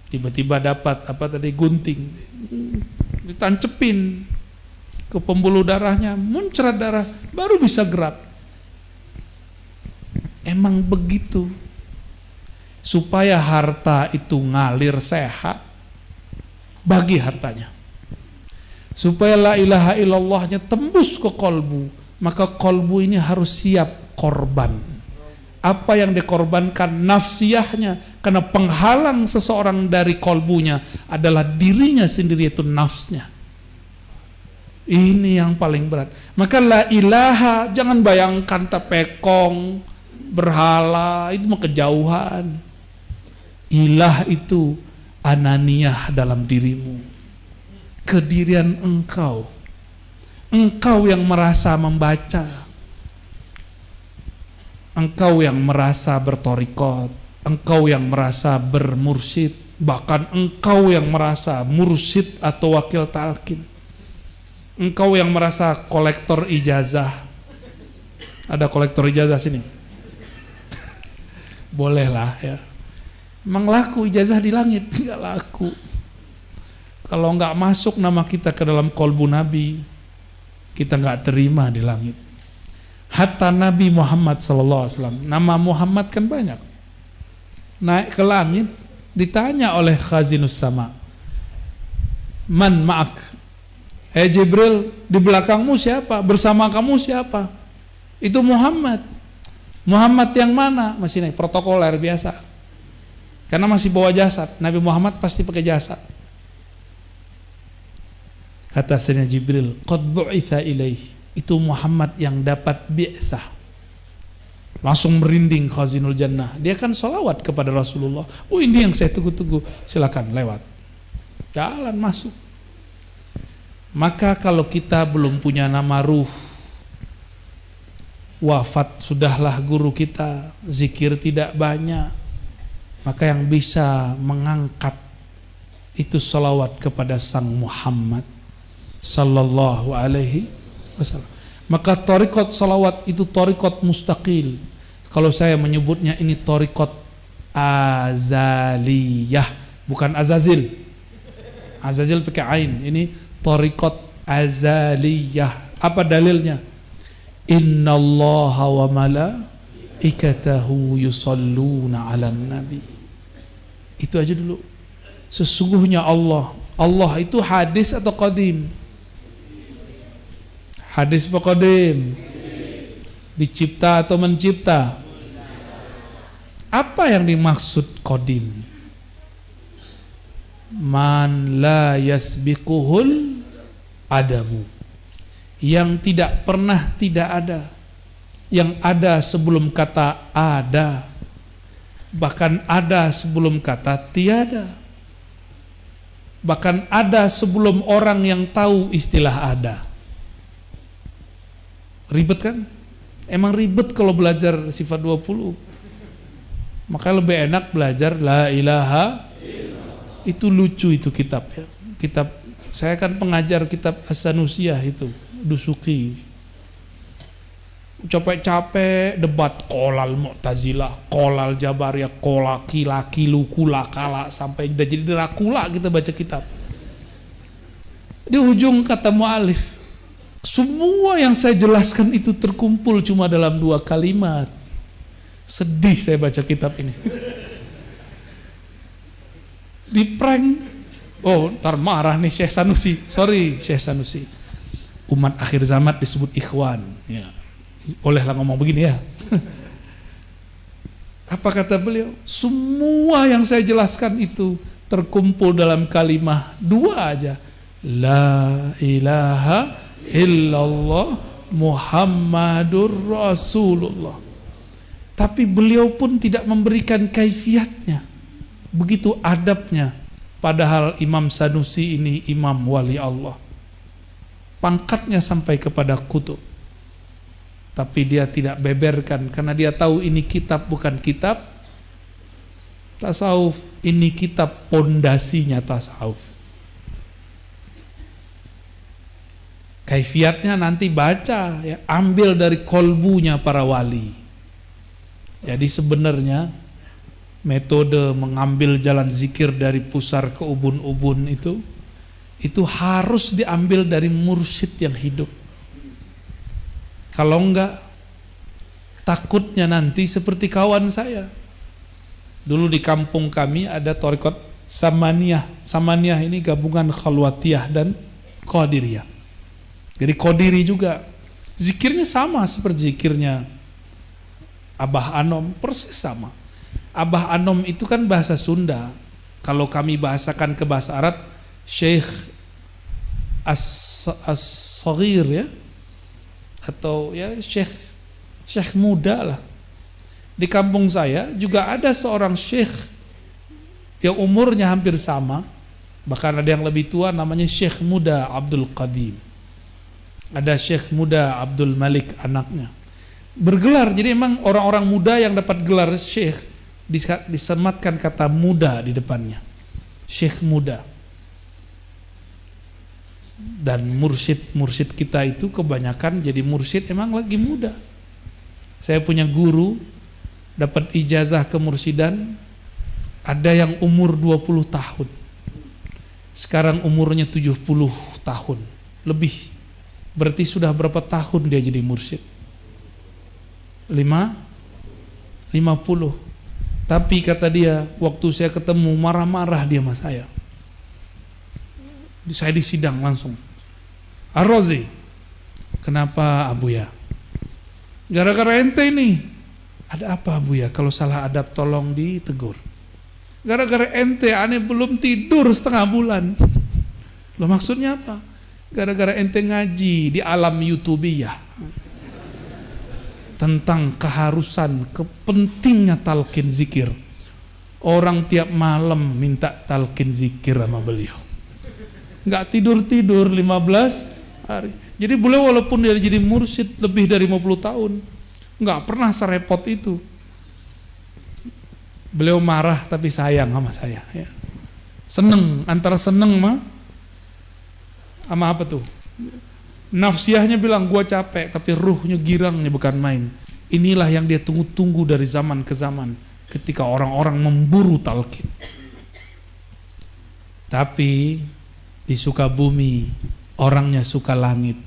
Tiba-tiba dapat apa tadi, gunting, ditancepin ke pembuluh darahnya, muncrat darah, baru bisa gerak. Emang begitu. Supaya harta itu ngalir sehat, bagi hartanya. Supaya la ilaha illallahnya tembus ke kolbu, maka kolbu ini harus siap korban. Apa yang dikorbankan? Nafsiyahnya. Karena penghalang seseorang dari kolbunya adalah dirinya sendiri, itu nafsnya. Ini yang paling berat. Maka la ilaha, jangan bayangkan tapekong, berhala, itu mah kejauhan. Ilah itu ananiyah dalam dirimu, kedirian engkau. Engkau yang merasa membaca, engkau yang merasa bertorikot, engkau yang merasa bermursyid, bahkan engkau yang merasa mursyid atau wakil talqin, engkau yang merasa kolektor ijazah. Ada kolektor ijazah sini? Bolehlah ya. Emang laku ijazah di langit? Enggak laku. Kalau enggak masuk nama kita ke dalam kolbu Nabi, kita enggak terima di langit. Hatta Nabi Muhammad SAW, nama Muhammad kan banyak. Naik ke langit, ditanya oleh Khazinus Sama, man ma'ak? Jibril, di belakangmu siapa? Bersama kamu siapa? Itu Muhammad. Muhammad yang mana? Masih naik protokoler biasa. Karena masih bawa jasad. Nabi Muhammad pasti pakai jasad. Kata Sayyidina Jibril, qad bu'itha ilaih. Itu Muhammad yang dapat bi'tsah. Langsung merinding Khazinul Jannah. Dia kan sholawat kepada Rasulullah. Oh, ini yang saya tunggu-tunggu. Silakan lewat. Jalan masuk. Maka kalau kita belum punya nama ruh, wafat sudahlah guru kita, zikir tidak banyak, maka yang bisa mengangkat itu sholawat kepada Sang Muhammad sallallahu alaihi wasallam. Maka thariqat sholawat itu thariqat mustaqil. Kalau saya menyebutnya ini thariqat azaliyah, bukan azazil. Azazil pakai ain, ini thariqat azaliyah. Apa dalilnya? Innallaha wa malaikatahu yusalluna 'alan nabi. Itu aja dulu. Sesungguhnya Allah itu hadis atau qadim? Hadis apa qadim? Dicipta atau mencipta? Apa yang dimaksud qadim? Man la yasbiquhul adamu, yang tidak pernah tidak ada, yang ada sebelum kata ada, bahkan ada sebelum kata tiada, bahkan ada sebelum orang yang tahu istilah ada. Ribet kan? Emang ribet kalau belajar sifat 20. Maka lebih enak belajar la ilaha. Itu lucu itu kitab ya. Kitab, saya kan pengajar kitab As-Sanusiyah itu, Dusuki. Capek-capek debat kolal Mu'tazilah, kolal Jabariyah, kolaki, laki, lukula, kala, sampai udah jadi Dracula kita baca kitab. Di ujung kata mu'alif, semua yang saya jelaskan itu terkumpul cuma dalam 2 kalimat. Sedih saya baca kitab ini. Di prank. Oh, ntar marah nih Syekh Sanusi. Sorry Syekh Sanusi. Umat akhir zaman disebut ikhwan. Ya. Bolehlah ngomong begini ya. Apa kata beliau? Semua yang saya jelaskan itu terkumpul dalam kalimat 2 aja. La ilaha illallah Muhammadur Rasulullah. Tapi beliau pun tidak memberikan kaifiatnya. Begitu adabnya. Padahal Imam Sanusi ini imam wali Allah. Pangkatnya sampai kepada kutub. Tapi dia tidak beberkan karena dia tahu ini kitab bukan kitab tasawuf, ini kitab pondasinya tasawuf. Kaifiatnya nanti baca ya, ambil dari kolbunya para wali. Jadi sebenarnya metode mengambil jalan zikir dari pusar ke ubun-ubun itu harus diambil dari mursyid yang hidup. Kalau enggak, takutnya nanti seperti kawan saya. Dulu di kampung kami ada thariqat Samaniyah. Samaniyah ini gabungan Khalwatiyah dan Qadiriyah. Jadi Qadiri juga. Zikirnya sama seperti zikirnya Abah Anom, persis sama. Abah Anom itu kan bahasa Sunda. Kalau kami bahasakan ke bahasa Arab, Syekh As-Saghir ya, atau ya Syekh muda lah. Di kampung saya juga ada seorang Syekh yang umurnya hampir sama, bahkan ada yang lebih tua, namanya Syekh muda Abdul Qadim. Ada Syekh muda Abdul Malik anaknya. Bergelar, jadi emang orang-orang muda yang dapat gelar Syekh disematkan kata muda di depannya. Syekh muda. Dan mursyid kita itu kebanyakan jadi mursyid emang lagi muda. Saya punya guru dapat ijazah kemursidan, ada yang umur 20 tahun. Sekarang umurnya 70 tahun lebih. Berarti sudah berapa tahun dia jadi mursyid? 50. Tapi kata dia, waktu saya ketemu marah-marah dia sama saya. Saya di sidang langsung. Ar-Razi, kenapa Abu ya? Gara-gara ente ini. Ada apa Abu ya? Kalau salah adab tolong ditegur. Gara-gara ente, aneh belum tidur setengah bulan. Loh maksudnya apa? Gara-gara ente ngaji di alam YouTubiyah tentang keharusan, kepentingnya talqin zikir. Orang tiap malam minta talqin zikir sama beliau. Nggak tidur-tidur 15 hari. Jadi beliau walaupun dia jadi mursyid lebih dari 50 tahun, nggak pernah serepot itu. Beliau marah tapi sayang sama saya. Ya. Seneng, antara seneng sama apa tuh? Nafsiyahnya bilang gua capek, tapi ruhnya girangnya bukan main. Inilah yang dia tunggu-tunggu dari zaman ke zaman. ketika orang-orang memburu talqin. Tapi di Sukabumi orangnya suka langit.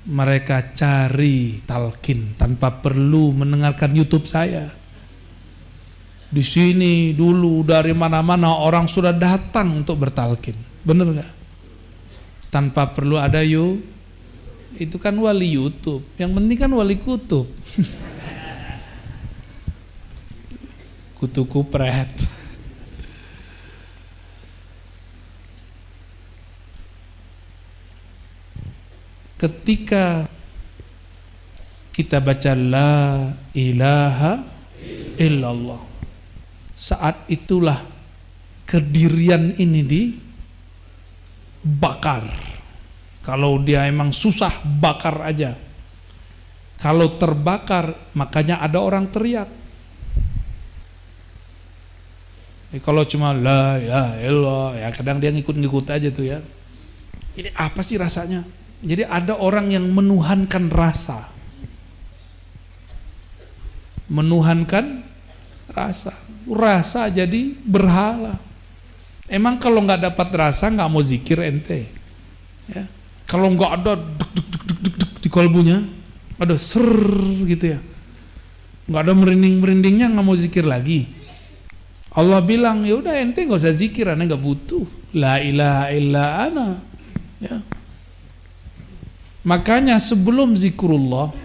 Mereka cari talqin tanpa perlu mendengarkan YouTube saya. Di sini dulu dari mana-mana orang sudah datang untuk bertalqin. Bener nggak? Tanpa perlu ada itu kan wali YouTube. Yang penting kan wali kutub. Kutu kupret. Ketika kita baca la ilaha illallah, saat itulah kedirian ini dibakar. Kalau dia emang susah, bakar aja. Kalau terbakar, makanya ada orang teriak. Kalau cuma la ilaha illallah, ya kadang dia ngikut-ngikut aja tuh ya. Ini apa sih rasanya? Jadi ada orang yang menuhankan rasa. Menuhankan rasa. Rasa jadi berhala. Emang kalau nggak dapat rasa nggak mau zikir ente? Ya. Kalau nggak ada deg di kolbunya, ada ser gitu ya, nggak ada merinding-merindingnya, nggak mau zikir lagi. Allah bilang ya udah ente nggak usah zikir, ane nggak butuh. La ilaha illa ana. Ya. Makanya sebelum zikrullah,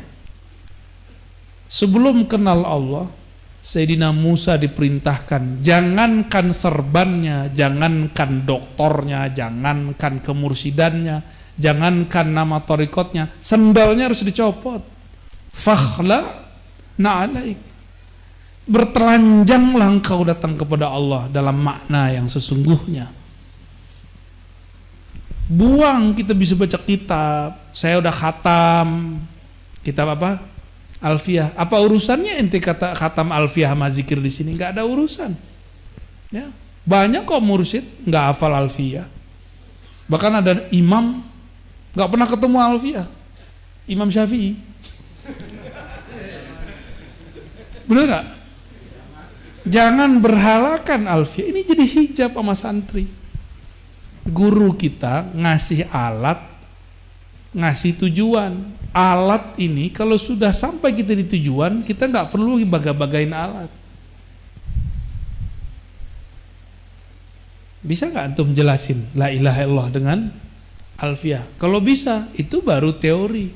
sebelum kenal Allah, Sayyidina Musa diperintahkan, jangankan serbannya, jangankan doktornya, jangankan kemursidannya, jangankan nama torikotnya, sendalnya harus dicopot. Fakhla na'alaik. Bertelanjanglah engkau datang kepada Allah dalam makna yang sesungguhnya. Buang kita bisa baca kitab. Saya udah khatam kitab apa? Alfiyah. Apa urusannya ente kata khatam Alfiyah sama zikir di sini? Nggak ada urusan. Ya. Banyak kok mursyid nggak hafal Alfiyah. Bahkan ada imam nggak pernah ketemu Alfiyah. Imam Syafi'i. Bener nggak? Jangan berhalakan Alfiyah. Ini jadi hijab sama santri. Guru kita ngasih alat, ngasih tujuan. Alat ini kalau sudah sampai kita di tujuan, kita nggak perlu baga-bagain alat. Bisa nggak antum jelasin la ilaha illallah dengan Alfiyah? Kalau bisa, itu baru teori,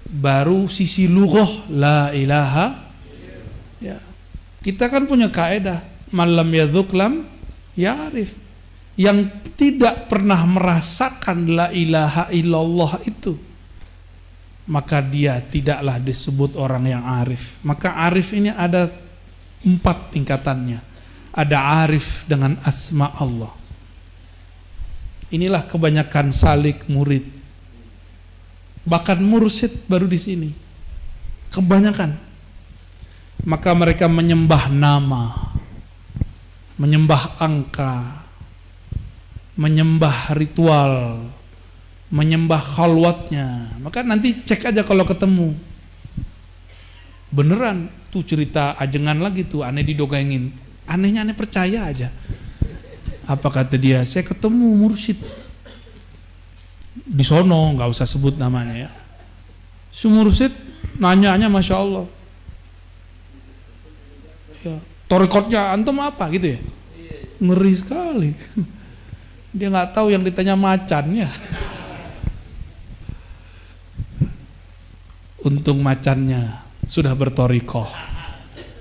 baru sisi lughah la ilaha. Ya. Kita kan punya kaidah malam yadzuq lam ya'rif. Yang tidak pernah merasakan la ilaha illallah itu, maka dia tidaklah disebut orang yang arif. Maka arif ini ada 4 tingkatannya. Ada arif dengan asma Allah. Inilah kebanyakan salik murid. Bahkan mursyid baru di sini. Kebanyakan. Maka mereka menyembah nama, menyembah angka, menyembah ritual, menyembah khalwatnya. Maka nanti cek aja kalau ketemu. Beneran tuh cerita ajengan lagi tuh, aneh didongengin. Anehnya aneh percaya aja. Apa kata dia? Saya ketemu mursyid di sono, nggak usah sebut namanya ya. Si mursyid nanya-nanya Masya Allah. Ya, torikotnya antum apa gitu ya? Ngeri sekali. Dia nggak tahu yang ditanya macannya. Untung macannya sudah bertorikoh.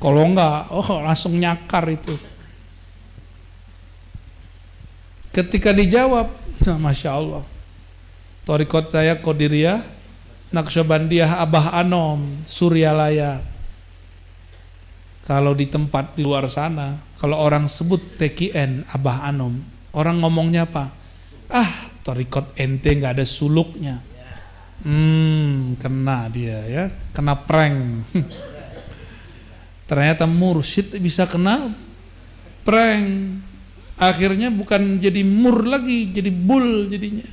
Kalau enggak, langsung nyakar itu. Ketika dijawab, Masya Allah, torikot saya Qadiriyah, Naqsyabandiyah, Abah Anom, Suryalaya. Kalau di tempat di luar sana, kalau orang sebut TKN Abah Anom, orang ngomongnya apa? Torikot ente nggak ada suluknya. Kena dia ya, kena prank. Ternyata mursyid bisa kena prank. Akhirnya bukan jadi mur lagi, jadi bul jadinya.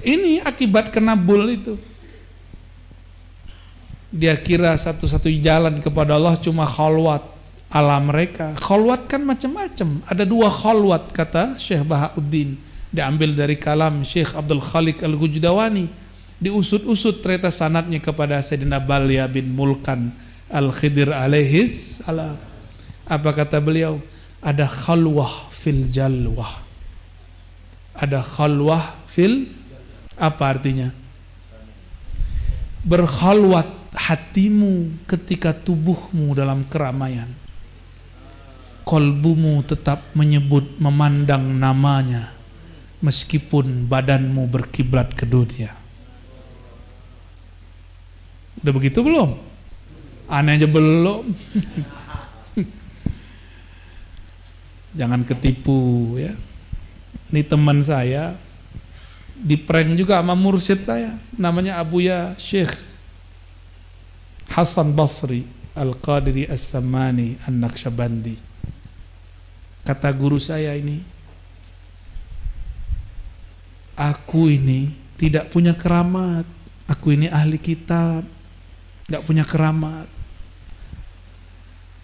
Ini akibat kena bul itu. Dia kira satu-satunya jalan kepada Allah cuma khalwat ala mereka. Khalwat kan macam-macam. Ada 2 khalwat kata Syekh Bahauddin. Diambil dari kalam Syekh Abdul Khaliq Al-Gujdawani. Diusut-usut ternyata sanadnya kepada Sayyidina Balya bin Mulkan Al-Khidir alaihis salam. Apa kata beliau? Ada khalwah fil jalwah. Ada khalwah fil, apa artinya? Berkhalwat hatimu ketika tubuhmu dalam keramaian. Kolbumu tetap menyebut, memandang namanya meskipun badanmu berkiblat ke dunia. Udah begitu belum? Aneh aja belum. Jangan ketipu ya. Ini teman saya di prank juga sama mursyid saya, namanya Abuya Syekh Hasan Basri Al-Qadiri As-Samani An-Naqsyabandi. Kata guru saya ini, aku ini tidak punya keramat, aku ini ahli kitab, gak punya keramat.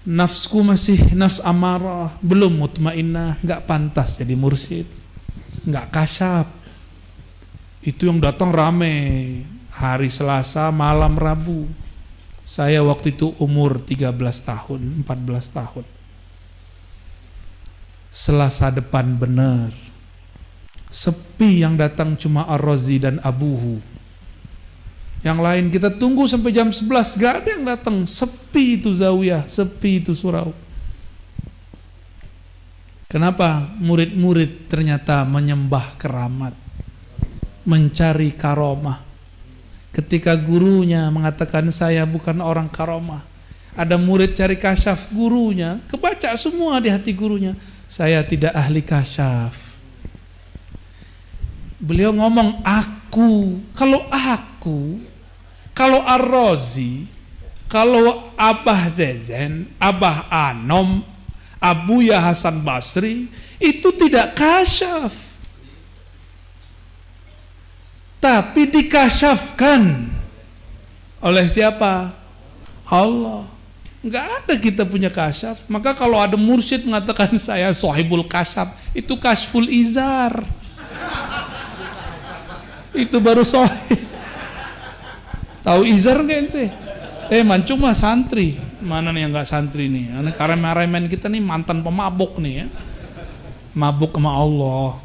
Nafsku masih nafs amarah, belum mutmainnah, gak pantas jadi mursyid, gak kasyaf. Itu yang datang rame hari Selasa, malam Rabu. Saya waktu itu umur 13 tahun, 14 tahun. Selasa depan benar, sepi, yang datang cuma Ar-Razi dan Abuhu. Yang lain kita tunggu sampai jam 11, gak ada yang datang. Sepi itu zawiyah, sepi itu surau. Kenapa? Murid-murid ternyata menyembah keramat, mencari karomah. Ketika gurunya mengatakan saya bukan orang karomah, ada murid cari kasyaf, gurunya kebaca semua di hati gurunya, saya tidak ahli kasyaf. Beliau ngomong aku, kalau Ar-Razi, kalau Abah Zezen, Abah Anom, Abuya Hasan Basri, itu tidak kasyaf, tapi dikasyafkan oleh siapa? Allah. Nggak ada kita punya kasyaf. Maka kalau ada mursyid mengatakan saya sohibul kasyaf, itu kasyful izar. Itu baru sohib. Tahu izar nggak ente? Mancung mah santri. Mana nih yang nggak santri nih? Karena remen kita nih mantan pemabuk nih ya. Mabuk sama Allah.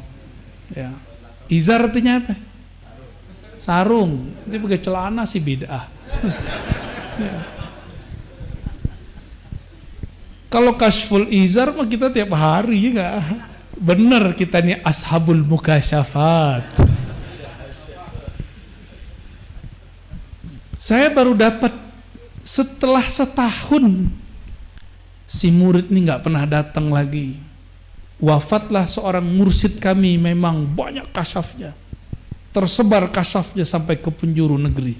Ya. Izar artinya apa? Sarung. Nanti pakai celana sih bid'ah. Ya. Kalau kasyful izar mah kita tiap hari ya. Bener kita nih ashabul mukasyafat. Saya baru dapat setelah setahun. Si murid ini gak pernah datang lagi. Wafatlah seorang mursyid kami, memang banyak kasyafnya, tersebar kasyafnya sampai ke penjuru negeri.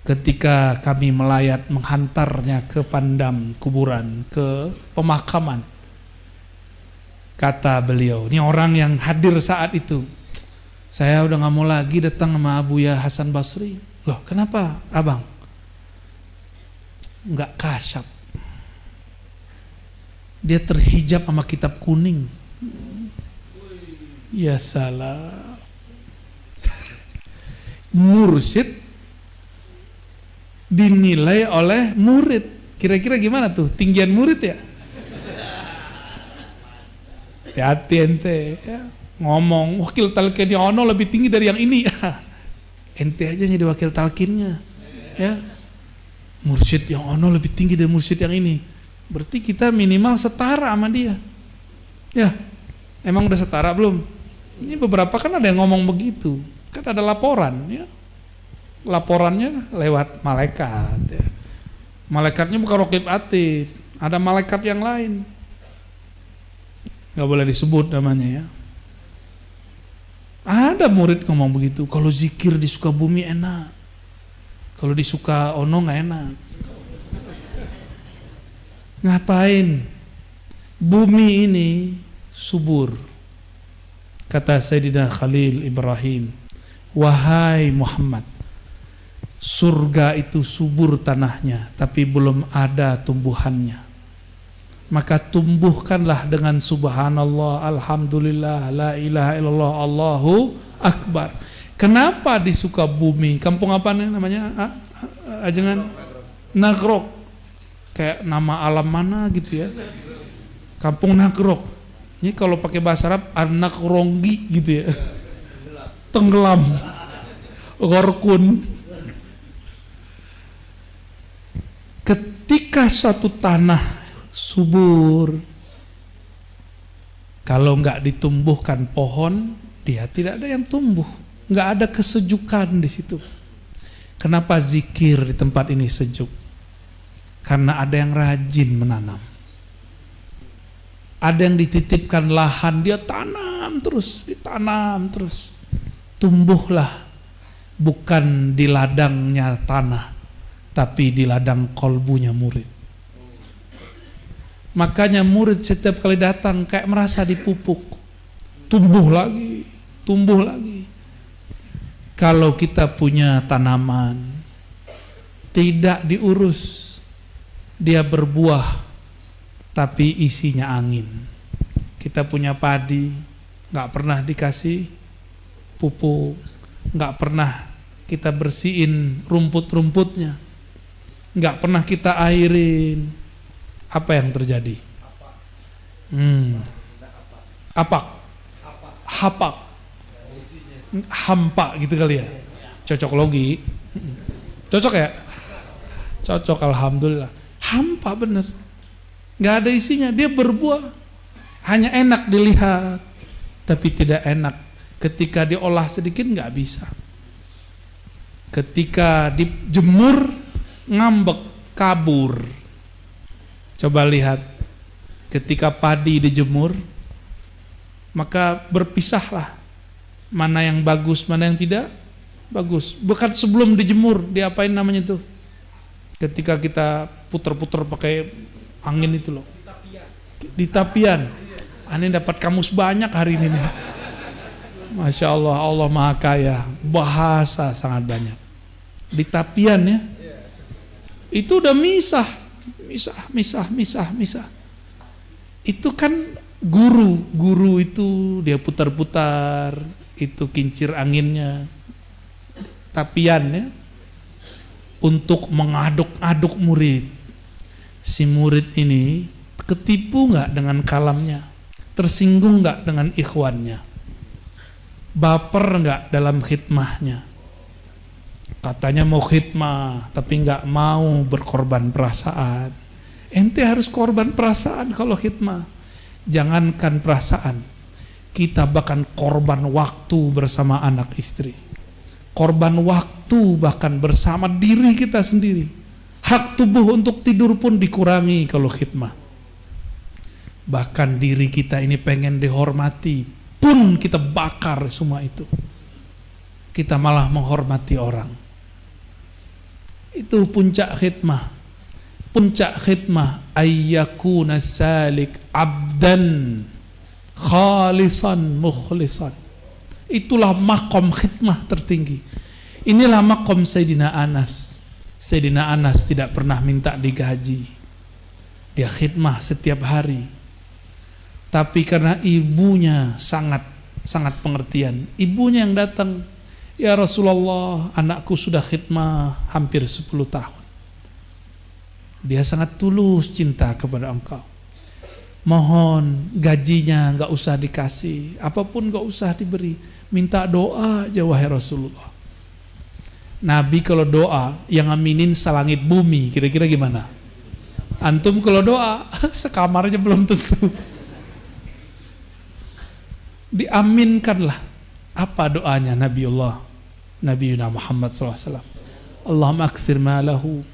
Ketika kami melayat menghantarnya ke pandam kuburan, ke pemakaman, kata beliau, ini orang yang hadir saat itu, saya udah gak mau lagi datang sama Abuya Hasan Basri. Loh kenapa abang? Enggak kasyaf. Dia terhijab sama kitab kuning. Ya salah. Mursyid dinilai oleh murid. Kira-kira gimana tuh? Tinggian murid ya? Hati-hati ente ya. Ngomong wakil talqinnya ono lebih tinggi dari yang ini. Ente aja jadi wakil talqinnya ya. Mursyid yang ono lebih tinggi dari mursyid yang ini, berarti kita minimal setara sama dia ya. Emang udah setara belum? Ini beberapa kan ada yang ngomong begitu, kan ada laporan ya. Laporannya lewat malaikat ya. Malaikatnya bukan raqib atid, ada malaikat yang lain, gak boleh disebut namanya ya. Ada murid ngomong begitu, kalau zikir di Sukabumi enak, kalau di Sukaono nggak enak. Ngapain? Bumi ini subur. Kata Sayyidina Khalil Ibrahim, wahai Muhammad, Surga itu subur tanahnya, tapi belum ada tumbuhannya. Maka tumbuhkanlah dengan subhanallah, alhamdulillah, la ilaha illallah, Allahu akbar. Kenapa di Sukabumi? Kampung apa nih namanya? Ajengan Nagrok. Kayak nama alam mana gitu ya. Kampung Nagrok. Ini kalau pakai bahasa Arab anak ronggi gitu ya. Tenggelam. Gorkun. Ketika suatu tanah subur, kalau nggak ditumbuhkan pohon, dia tidak ada yang tumbuh, nggak ada kesejukan di situ. Kenapa zikir di tempat ini sejuk? Karena ada yang rajin menanam. Ada yang dititipkan lahan, dia tanam terus, ditanam terus. Tumbuhlah, bukan di ladangnya tanah, tapi di ladang kolbunya murid. Makanya murid setiap kali datang kayak merasa dipupuk. Tumbuh lagi, tumbuh lagi. Kalau kita punya tanaman, tidak diurus, dia berbuah, tapi isinya angin. Kita punya padi, gak pernah dikasih pupuk, gak pernah kita bersihin rumput-rumputnya, gak pernah kita airin. Apa yang terjadi? Hapak, hampa gitu kali ya. Cocok logi, cocok ya? Cocok, alhamdulillah. Hampa bener, nggak ada isinya. Dia berbuah, hanya enak dilihat, tapi tidak enak. Ketika diolah sedikit nggak bisa. Ketika dijemur ngambek, kabur. Coba lihat, ketika padi dijemur, maka berpisahlah mana yang bagus, mana yang tidak bagus. Bukan sebelum dijemur, diapain namanya itu? Ketika kita puter-puter pakai angin itu loh. Di tapian. Aneh dapat kamus banyak hari ini nih. Masya Allah, Allah Maha Kaya. Bahasa sangat banyak. Di tapian ya. Itu udah misah. Itu kan guru itu dia putar-putar, itu kincir anginnya, tapian ya, untuk mengaduk-aduk murid. Si murid ini ketipu nggak dengan kalamnya, tersinggung nggak dengan ikhwannya, baper nggak dalam khidmahnya. Katanya mau khidmah, tapi nggak mau berkorban perasaan. Ente harus korban perasaan kalau khidmah. Jangankan perasaan, kita bahkan korban waktu bersama anak istri. Korban waktu bahkan bersama diri kita sendiri. Hak tubuh untuk tidur pun dikurangi kalau khidmah. Bahkan diri kita ini pengen dihormati, pun kita bakar semua itu. Kita malah menghormati orang. Itu puncak khidmah. Puncak khidmah ayyakuna salik abdan khalisan mukhlisan. Itulah makom khidmah tertinggi. Inilah makom Sayyidina Anas. Sayyidina Anas tidak pernah minta digaji. Dia khidmah setiap hari. Tapi karena ibunya sangat pengertian. Ibunya yang datang, ya Rasulullah, anakku sudah khidmah hampir 10 tahun. Dia sangat tulus cinta kepada engkau. Mohon gajinya gak usah dikasih, apapun gak usah diberi. Minta doa aja wahai Rasulullah. Nabi kalau doa yang aminin selangit bumi, kira-kira gimana? Antum kalau doa sekamarnya belum tentu diaminkanlah. Apa doanya Nabiuna Muhammad SAW? Allahumma aksir malahu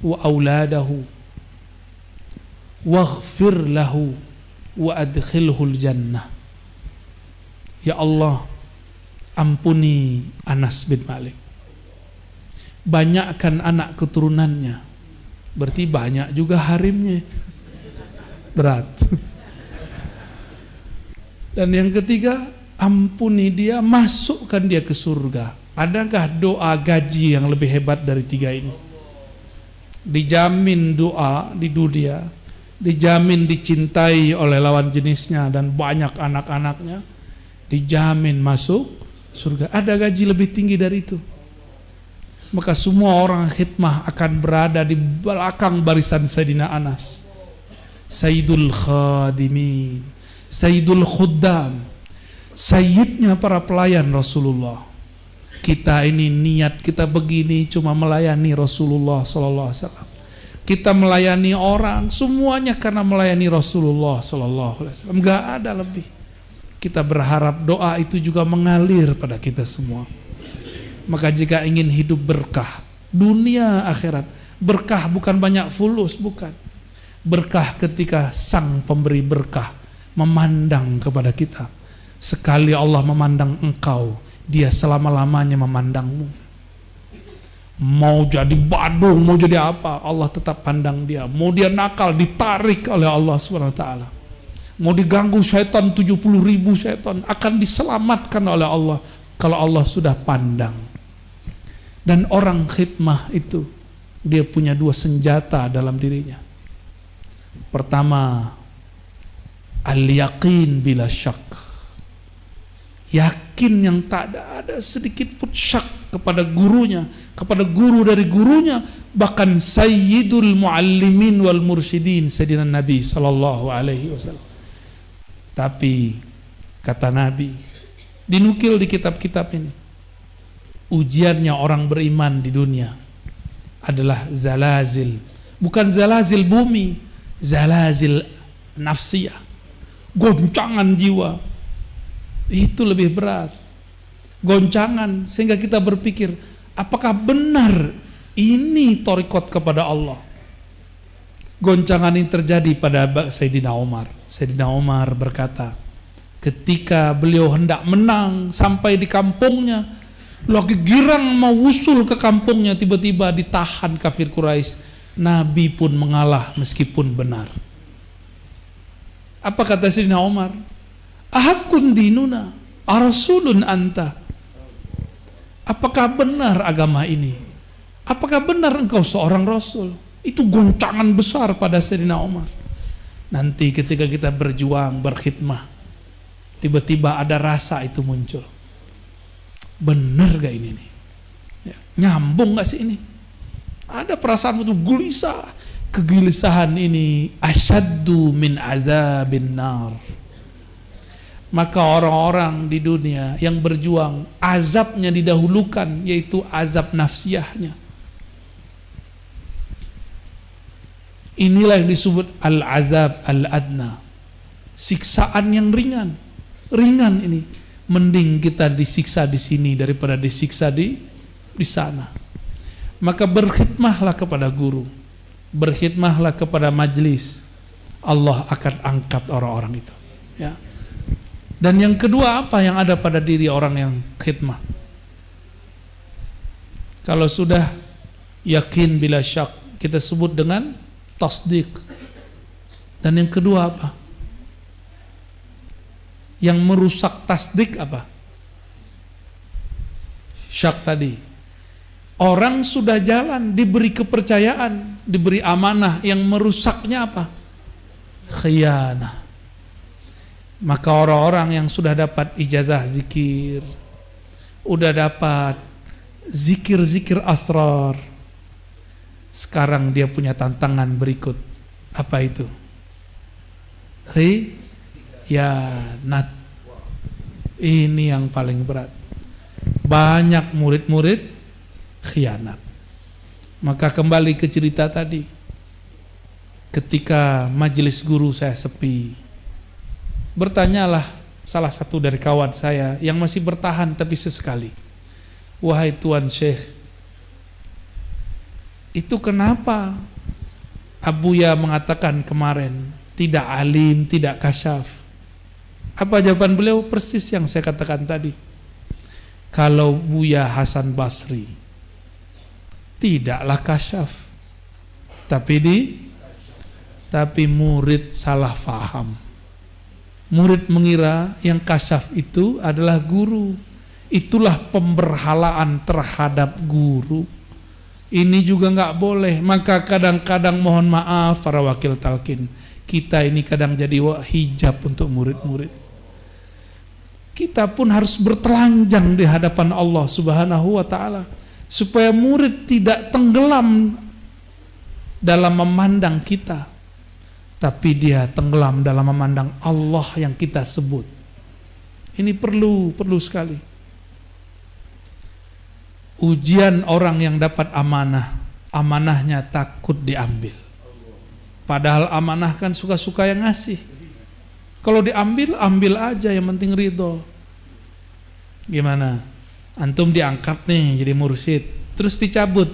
wa auladahu waghfir lahu wa adkhilhul jannah. Ya Allah, ampuni Anas bin Malik, banyakkan anak keturunannya. Berarti banyak juga harimnya. Berat. Dan yang ketiga, ampuni dia, masukkan dia ke surga. Adakah doa gaji yang lebih hebat dari 3 ini? Dijamin doa di dunia, dijamin dicintai oleh lawan jenisnya dan banyak anak-anaknya, dijamin masuk surga. Ada gaji lebih tinggi dari itu? Maka semua orang khidmah akan berada di belakang barisan Sayyidina Anas, Sayyidul Khadimin, Sayyidul Khuddam, Sayyidnya para pelayan Rasulullah. Kita ini niat kita begini cuma melayani Rasulullah SAW. Kita melayani orang semuanya karena melayani Rasulullah SAW. Enggak ada lebih. Kita berharap doa itu juga mengalir pada kita semua. Maka jika ingin hidup berkah dunia akhirat, berkah bukan banyak fulus, bukan. Berkah ketika sang pemberi berkah memandang kepada kita. Sekali Allah memandang engkau, Dia selama-lamanya memandangmu. Mau jadi badung, mau jadi apa, Allah tetap pandang dia. Mau dia nakal, ditarik oleh Allah SWT. Mau diganggu syaitan 70.000 syaitan, akan diselamatkan oleh Allah kalau Allah sudah pandang. Dan orang khidmah itu, dia punya 2 senjata dalam dirinya. Pertama, al-yaqin bila syak. Yakin yang tak ada sedikit pun syak kepada gurunya, kepada guru dari gurunya, bahkan sayyidul muallimin wal mursyidin Sayyidina Nabi sallallahu alaihi wasallam. Tapi kata Nabi, dinukil di kitab-kitab ini, ujiannya orang beriman di dunia adalah zalazil, bukan zalazil bumi, zalazil nafsiyah, goncangan jiwa. Itu lebih berat, goncangan, sehingga kita berpikir, apakah benar ini thariqat kepada Allah? Goncangan ini terjadi pada Sayyidina Umar. Sayyidina Umar berkata, ketika beliau hendak menang sampai di kampungnya, lagi girang mau usul ke kampungnya, tiba-tiba ditahan kafir Quraisy. Nabi pun mengalah meskipun benar. Apa kata Sayyidina Umar? Ahakun dinuna arasulun anta. Apakah benar agama ini? Apakah benar engkau seorang rasul? Itu goncangan besar pada Sayyidina Umar. Nanti ketika kita berjuang, berkhidmah, tiba-tiba ada rasa itu muncul. Benar gak ini nih? Ya, nyambung gak sih ini? Ada perasaan itu gelisah. Kegelisahan ini asyaddu min azabin nar. Maka orang-orang di dunia yang berjuang, azabnya didahulukan, yaitu azab nafsiyahnya. Inilah yang disebut al-azab al-adna, siksaan yang ringan. Ringan ini, mending kita disiksa di sini daripada disiksa di sana. Maka berkhidmahlah kepada guru, berkhidmahlah kepada majlis, Allah akan angkat orang-orang itu. Ya. Dan yang kedua, apa yang ada pada diri orang yang khidmah? Kalau sudah yakin bila syak, kita sebut dengan tasdik. Dan yang kedua apa? Yang merusak tasdik apa? Syak tadi. Orang sudah jalan, diberi kepercayaan, diberi amanah, yang merusaknya apa? Khianah. Maka orang-orang yang sudah dapat ijazah zikir, udah dapat zikir-zikir asrar, sekarang dia punya tantangan berikut. Apa itu? Khianat. Ini yang paling berat. Banyak murid-murid khianat. Maka kembali ke cerita tadi, ketika majelis guru saya sepi, bertanyalah salah satu dari kawan saya yang masih bertahan tapi sesekali, wahai Tuan Syekh, itu kenapa Abuya mengatakan kemarin tidak alim, tidak kasyaf? Apa jawaban beliau? Persis yang saya katakan tadi. Kalau Buya Hasan Basri tidaklah kasyaf, tapi murid salah faham. Murid mengira yang kasyaf itu adalah guru, Itulah pemberhalaan terhadap guru. Ini juga nggak boleh. Maka kadang-kadang mohon maaf para wakil talqin, kita ini kadang jadi hijab untuk murid-murid. Kita pun harus bertelanjang di hadapan Allah Subhanahu wa ta'ala, supaya murid tidak tenggelam dalam memandang kita, tapi dia tenggelam dalam memandang Allah yang kita sebut. Ini perlu sekali. Ujian orang yang dapat amanah, amanahnya takut diambil. Padahal amanah kan suka-suka yang ngasih. Kalau diambil, ambil aja, yang penting ridho. Gimana? Antum diangkat nih jadi mursyid, terus dicabut,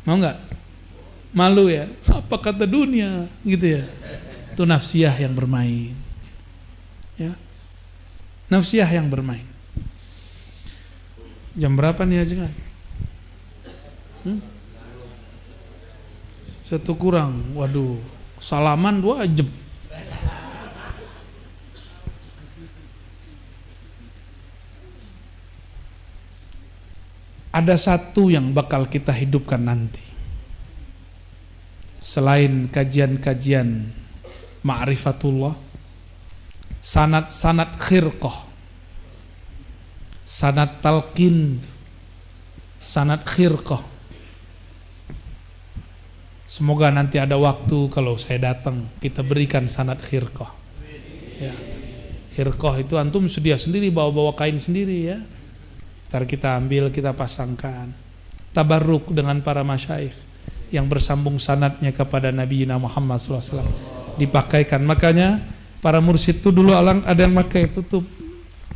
mau nggak? Malu ya? Apa kata dunia? Gitu ya? Itu nafsiyah yang bermain. Ya, nafsiyah yang bermain. Jam berapa nih aja kan? 1 kurang. Waduh, salaman 2 jam. Ada satu yang bakal kita hidupkan nanti. Selain kajian-kajian ma'rifatullah, sanad-sanad khirqah, sanad talqin, sanad khirqah. Semoga nanti ada waktu kalau saya datang kita berikan sanad khirqah. Ya. Khirqah itu antum sedia sendiri, bawa-bawa kain sendiri ya. Ntar kita ambil, kita pasangkan. Tabarruk dengan para masyaikh yang bersambung sanadnya kepada Nabi Muhammad SAW. Dipakaikan. Makanya para mursyid itu dulu ada yang pakai tutup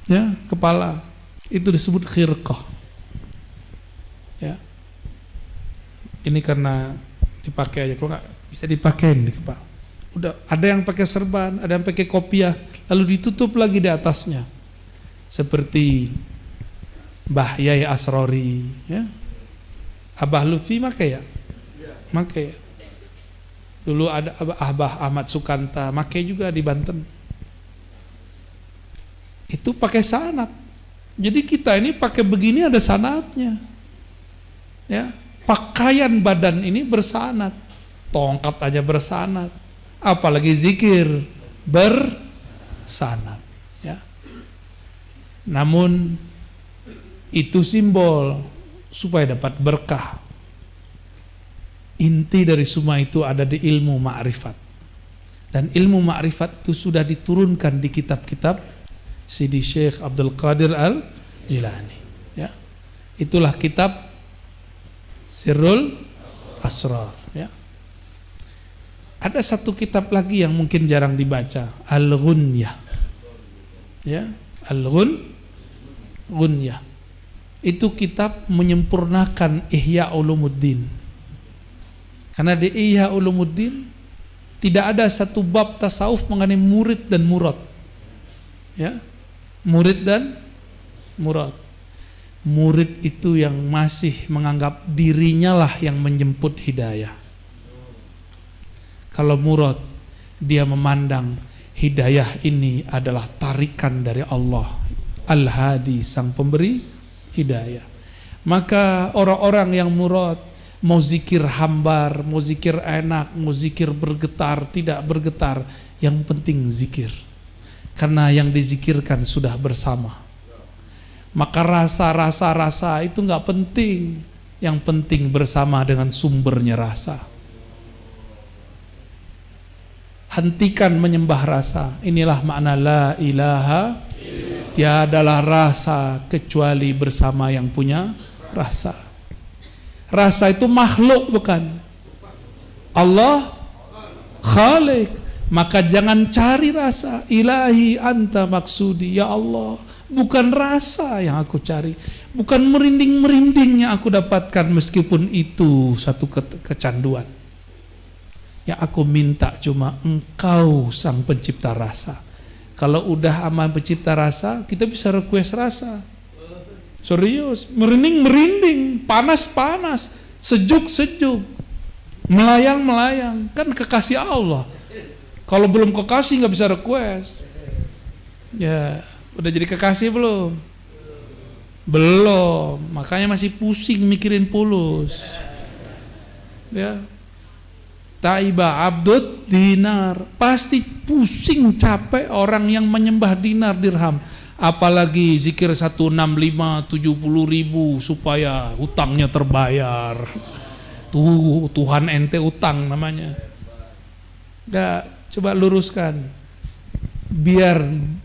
ya kepala. Itu disebut khirqah. Ya. Ini karena dipakai aja, kalau nggak bisa dipakein di kepala. Udah ada yang pakai serban, ada yang pakai kopiah, lalu ditutup lagi di atasnya. Seperti Mbah Yai Asrori, ya. Abah Lutfi pakai ya? Pakai. Dulu ada Abah Ahmad Sukanta, pakai juga di Banten. Itu pakai sanad. Jadi kita ini pakai begini ada sanadnya. Ya, pakaian badan ini bersanad. Tongkat aja bersanad. Apalagi zikir bersanad, ya. Namun itu simbol supaya dapat berkah. Inti dari semua itu ada di ilmu ma'rifat. Dan ilmu ma'rifat itu sudah diturunkan di kitab-kitab Sidi Syekh Abdul Qadir Al-Jilani. Ya. Itulah kitab Sirrul Asrar. Ya. Ada satu kitab lagi yang mungkin jarang dibaca, Al-Ghunyah. Ya, Al-Ghunyah. Itu kitab menyempurnakan Ihya Ulumuddin. Karena di Ihya Ulumuddin tidak ada satu bab tasawuf mengenai murid dan murad. Ya, murid dan murad. Murid itu yang masih menganggap dirinya lah yang menjemput hidayah. Kalau murad, dia memandang hidayah ini adalah tarikan dari Allah Al-Hadi, sang pemberi hidayah. Maka orang-orang yang murad mau zikir hambar, mau zikir enak, mau zikir bergetar, tidak bergetar, yang penting zikir. Karena yang dizikirkan sudah bersama. Maka rasa itu nggak penting. Yang penting bersama dengan sumbernya rasa. Hentikan menyembah rasa. Inilah makna la ilaha. Tiadalah rasa kecuali bersama yang punya rasa. Rasa itu makhluk bukan? Allah Khalik. Maka jangan cari rasa. Ilahi anta maksudi, ya Allah. Bukan rasa yang aku cari, bukan merinding-merinding yang aku dapatkan, meskipun itu satu kecanduan. Yang aku minta cuma Engkau sang pencipta rasa. Kalau udah aman pencipta rasa, kita bisa request rasa. Serius, merinding-merinding, panas-panas, sejuk-sejuk, melayang-melayang, kan kekasih Allah. Kalau belum kekasih nggak bisa request. Ya, udah jadi kekasih belum? Belum, makanya masih pusing mikirin fulus. Ya. Taiba abdud dinar, pasti pusing capek orang yang menyembah dinar dirham. Apalagi zikir 165 70.000 supaya hutangnya terbayar. Tuh Tuhan ente utang namanya. Coba luruskan. Biar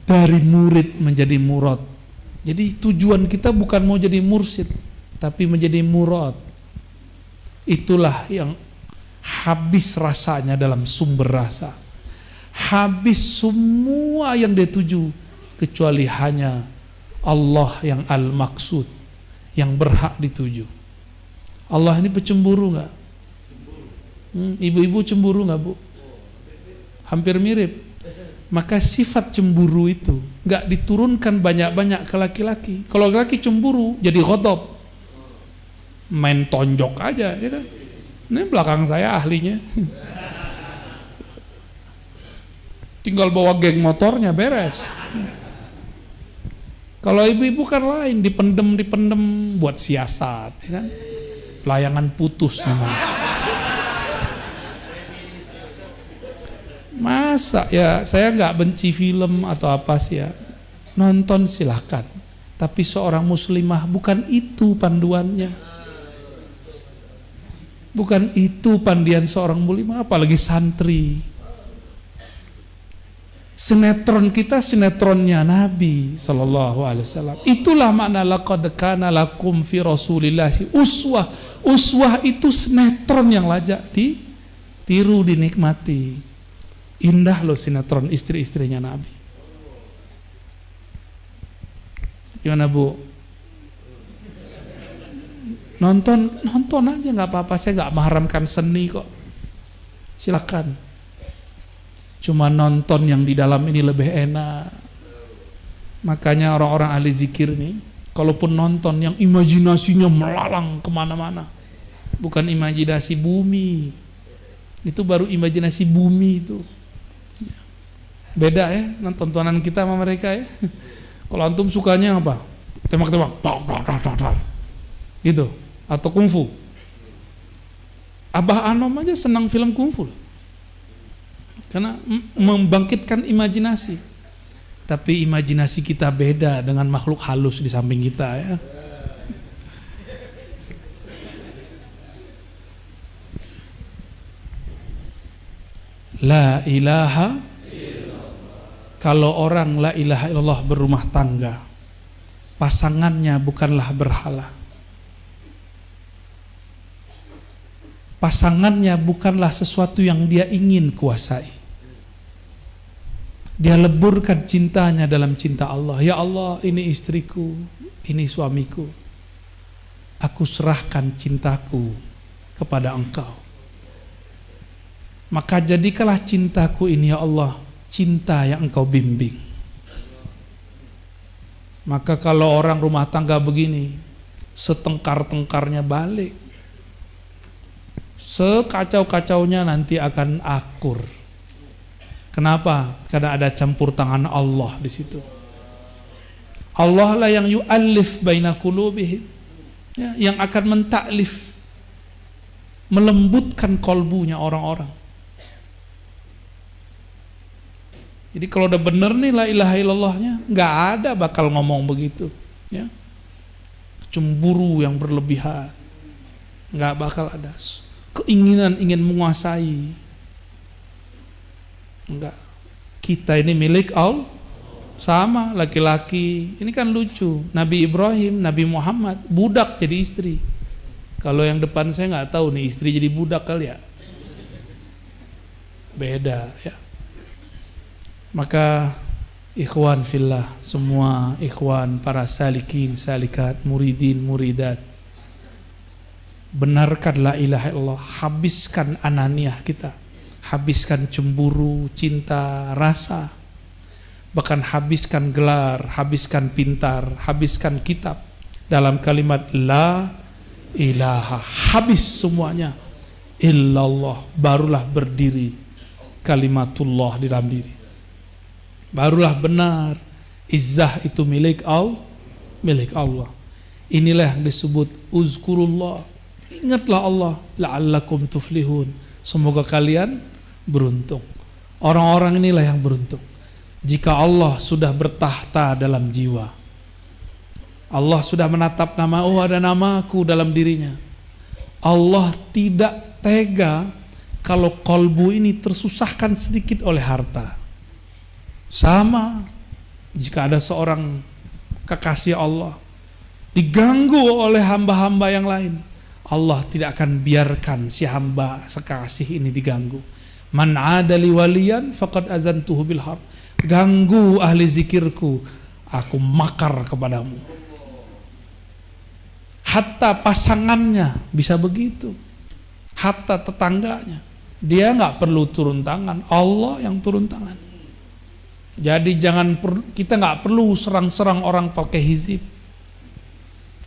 dari murid menjadi murad. Jadi tujuan kita bukan mau jadi mursyid, tapi menjadi murad. Itulah yang habis rasanya dalam sumber rasa. Habis semua yang dia tuju, kecuali hanya Allah yang al-maksud, yang berhak dituju. Allah ini pecemburu nggak? Ibu-ibu cemburu nggak, Bu? Hampir mirip. Maka sifat cemburu itu nggak diturunkan banyak-banyak ke laki-laki. Kalau laki cemburu jadi ghadab, main tonjok aja, ya kan? Ini belakang saya ahlinya. Tinggal bawa geng motornya beres. Kalau ibu-ibu kan lain, dipendem buat siasat, ya kan? Layangan putus namanya. Masa ya, saya nggak benci film atau apa sih ya, nonton silahkan, tapi seorang muslimah bukan itu panduannya, bukan itu pandian seorang muslimah, apalagi santri. Sinetron kita sinetronnya Nabi Sallallahu Alaihi Wasallam. Itulah makna laqad kana lakum fi Rasulillahi uswah. Uswah itu sinetron yang layak ditiru, dinikmati. Indah loh sinetron istri-istrinya Nabi. Gimana, Bu? Nonton aja nggak apa-apa, saya nggak mengharamkan seni kok. Silakan. Cuma nonton yang di dalam ini lebih enak. Makanya orang-orang ahli zikir nih, kalaupun nonton yang imajinasinya melalang kemana-mana, bukan imajinasi bumi. Itu baru imajinasi bumi itu. Beda ya tontonan kita sama mereka ya. Kalau antum sukanya apa? Tembak-tembak, gitu, atau kungfu. Abah Anom aja senang film kungfu loh. Karena membangkitkan imajinasi. Tapi imajinasi kita beda dengan makhluk halus di samping kita ya. La ilaha. Kalau orang la ilaha illallah berumah tangga, pasangannya bukanlah berhala. Pasangannya bukanlah sesuatu yang dia ingin kuasai. Dia leburkan cintanya dalam cinta Allah. Ya Allah, ini istriku, ini suamiku. Aku serahkan cintaku kepada Engkau. Maka jadikanlah cintaku ini ya Allah, cinta yang Engkau bimbing. Maka kalau orang rumah tangga begini, setengkar-tengkarnya balik, sekacau-kacaunya nanti akan akur. Kenapa? Karena ada campur tangan Allah di situ. Allah lah yang yu'allif baina qulubihim, ya, yang akan mentaklif, melembutkan kolbunya orang-orang. Jadi kalau udah bener nih la ilaha illallahnya, nggak ada bakal ngomong begitu, ya. Cemburu yang berlebihan, nggak bakal ada. Keinginan ingin menguasai, enggak. Kita ini milik Allah. Sama laki-laki. Ini kan lucu. Nabi Ibrahim, Nabi Muhammad, budak jadi istri. Kalau yang depan saya nggak tahu nih istri jadi budak kali ya. Beda ya. Maka ikhwan fillah, semua ikhwan, para salikin, salikat, muridin, muridat, benarkan la ilaha illallah, habiskan ananiah kita, habiskan cemburu, cinta, rasa, bahkan habiskan gelar, habiskan pintar, habiskan kitab dalam kalimat la ilaha, habis semuanya illallah, barulah berdiri kalimatullah di dalam diri. Barulah benar izzah itu milik Allah, milik Allah. Inilah yang disebut uzkurullah. Ingatlah Allah, la'allakum tuflihun. Semoga kalian beruntung. Orang-orang inilah yang beruntung. Jika Allah sudah bertahta dalam jiwa, Allah sudah menatap nama, oh ada namaku dalam dirinya. Allah tidak tega kalau kolbu ini tersusahkan sedikit oleh harta. Sama jika ada seorang kekasih Allah diganggu oleh hamba-hamba yang lain, Allah tidak akan biarkan si hamba sekasih ini diganggu. Man adali waliyan faqad azantuhu bil harb. Ganggu ahli zikirku, aku makar kepadamu. Hatta pasangannya bisa begitu, hatta tetangganya. Dia nggak perlu turun tangan, Allah yang turun tangan. Jadi kita nggak perlu serang-serang orang pakai hizib,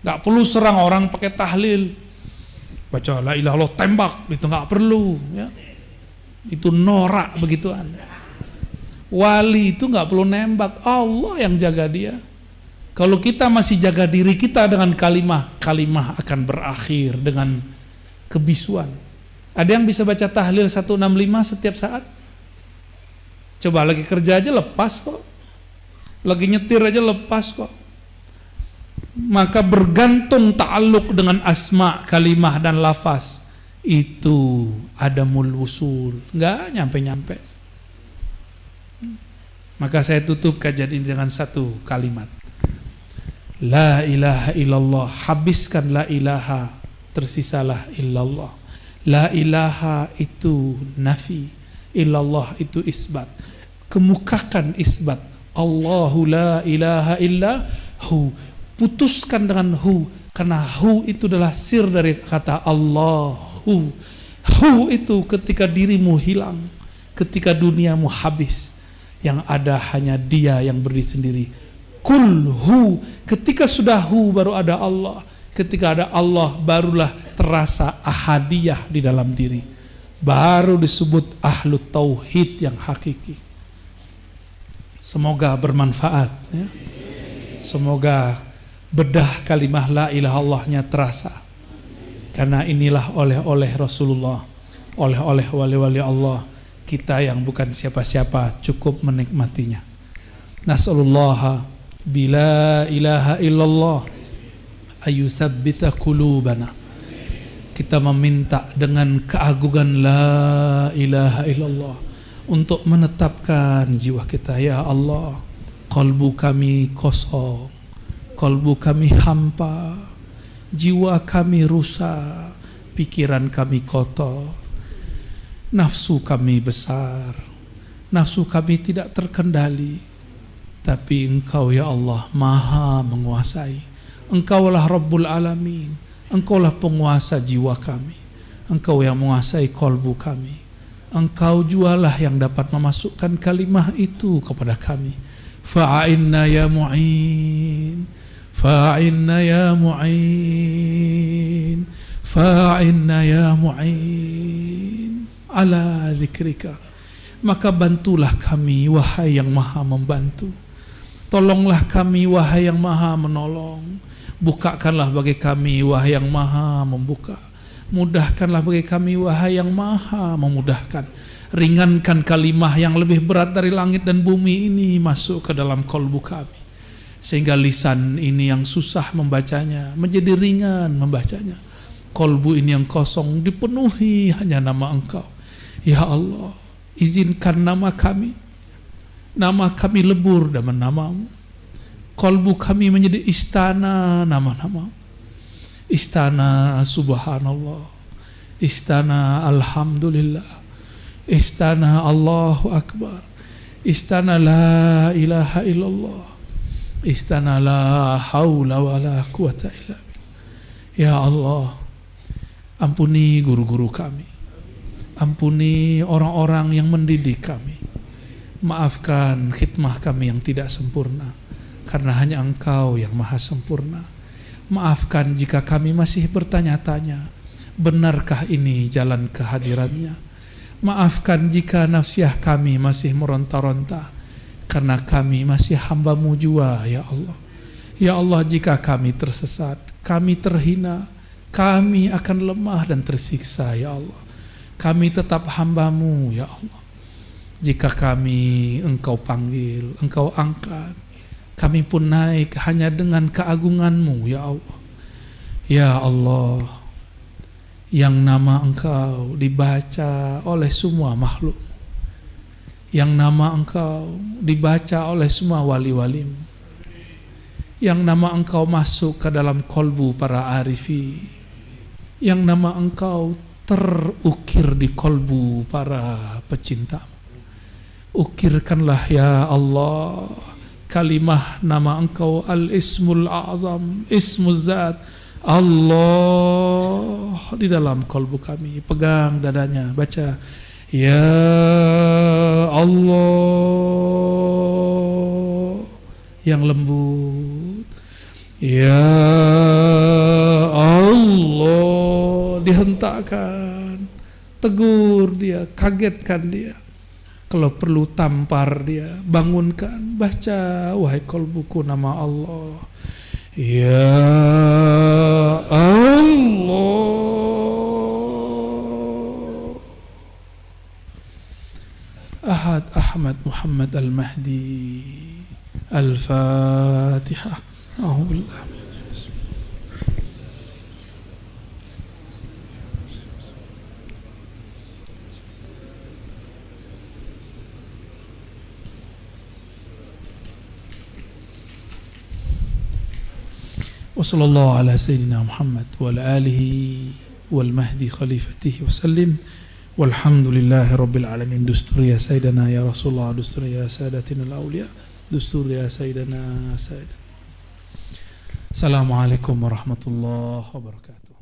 nggak perlu serang orang pakai tahlil, baca la ilaha illallah tembak, itu nggak perlu, ya. Itu norak begituan. Wali itu nggak perlu nembak, Allah yang jaga dia. Kalau kita masih jaga diri kita dengan kalimah akan berakhir dengan kebisuan. Ada yang bisa baca tahlil 165 setiap saat? Coba lagi kerja aja lepas kok, lagi nyetir aja lepas kok. Maka bergantung ta'alluq dengan asma, kalimah dan lafaz, itu adamul wusul, nggak nyampe-nyampe. Maka saya tutup kajian ini dengan satu kalimat, la ilaha illallah. Habiskan la ilaha, tersisalah illallah. La ilaha itu nafi, illallah itu isbat. Kemukakan isbat, Allahu la ilaha illa hu. Putuskan dengan hu, karena hu itu adalah sir dari kata Allahu. Hu itu ketika dirimu hilang, ketika duniamu habis, yang ada hanya Dia yang berdiri sendiri. Kul hu, ketika sudah hu baru ada Allah. Ketika ada Allah barulah terasa ahadiyah di dalam diri, baru disebut ahlu tauhid yang hakiki. Semoga bermanfaat, ya. Semoga bedah kalimah la ilaha illallahnya terasa, karena inilah oleh Rasulullah, oleh wali-wali Allah. Kita yang bukan siapa-siapa cukup menikmatinya. Nas'alullaha bila ilaha illallah ayusabbita qulubana. Kita meminta dengan keagungan la ilaha illallah untuk menetapkan jiwa kita. Ya Allah, kalbu kami kosong, kalbu kami hampa, jiwa kami rusak, pikiran kami kotor, nafsu kami besar, nafsu kami tidak terkendali. Tapi Engkau ya Allah maha menguasai. Engkaulah Rabbul Alamin. Engkaulah penguasa jiwa kami. Engkau yang menguasai kolbu kami. Engkau jualah yang dapat memasukkan kalimah itu kepada kami. Fa'inna ya mu'in, fa'inna ya mu'in, fa'inna ya mu'in ala zikrika. Maka bantulah kami wahai yang maha membantu. Tolonglah kami wahai yang maha menolong. Bukakanlah bagi kami wahai yang maha membuka. Mudahkanlah bagi kami wahai yang maha memudahkan. Ringankan kalimah yang lebih berat dari langit dan bumi ini masuk ke dalam kolbu kami, sehingga lisan ini yang susah membacanya menjadi ringan membacanya. Kolbu ini yang kosong dipenuhi hanya nama Engkau. Ya Allah, izinkan nama kami lebur dengan namamu. Kolbu kami menjadi istana nama-nama. Istana subhanallah, istana alhamdulillah, istana Allahu akbar, istana la ilaha illallah, istana la haula wa la quwata illa billah. Ya Allah, ampuni guru-guru kami, ampuni orang-orang yang mendidik kami, maafkan khidmah kami yang tidak sempurna, karena hanya Engkau yang maha sempurna. Maafkan jika kami masih bertanya-tanya, benarkah ini jalan kehadirannya? Maafkan jika nafsiah kami masih meronta-ronta, karena kami masih hamba-Mu jua, ya Allah. Ya Allah, jika kami tersesat, kami terhina, kami akan lemah dan tersiksa ya Allah. Kami tetap hamba-Mu ya Allah. Jika kami Engkau panggil, Engkau angkat, kami pun naik hanya dengan keagungan-Mu ya Allah. Ya Allah, yang nama Engkau dibaca oleh semua makhluk, yang nama Engkau dibaca oleh semua wali-wali-Mu, yang nama Engkau masuk ke dalam kolbu para arifi, yang nama Engkau terukir di kolbu para pecinta. Ukirkanlah ya Allah kalimah nama Engkau al-ismul a'zam, ismuz zat Allah di dalam kolbu kami. Pegang dadanya, baca ya Allah yang lembut, ya Allah, dihentakkan, tegur dia, kagetkan dia, kalau perlu tampar dia, bangunkan, baca wahai kolbuku nama Allah. Ya Allah, Ahad Ahmad Muhammad Al-Mahdi. Al-Fatihah. A'udzubillah. وصلى الله على سيدنا محمد وعلى آله والمهدي خليفته وسلم والحمد لله رب العالمين. دستور يا سيدنا يا رسول الله، دستور يا سادتنا الأولياء، دستور يا سيدنا سيدنا. السلام عليكم ورحمة الله وبركاته.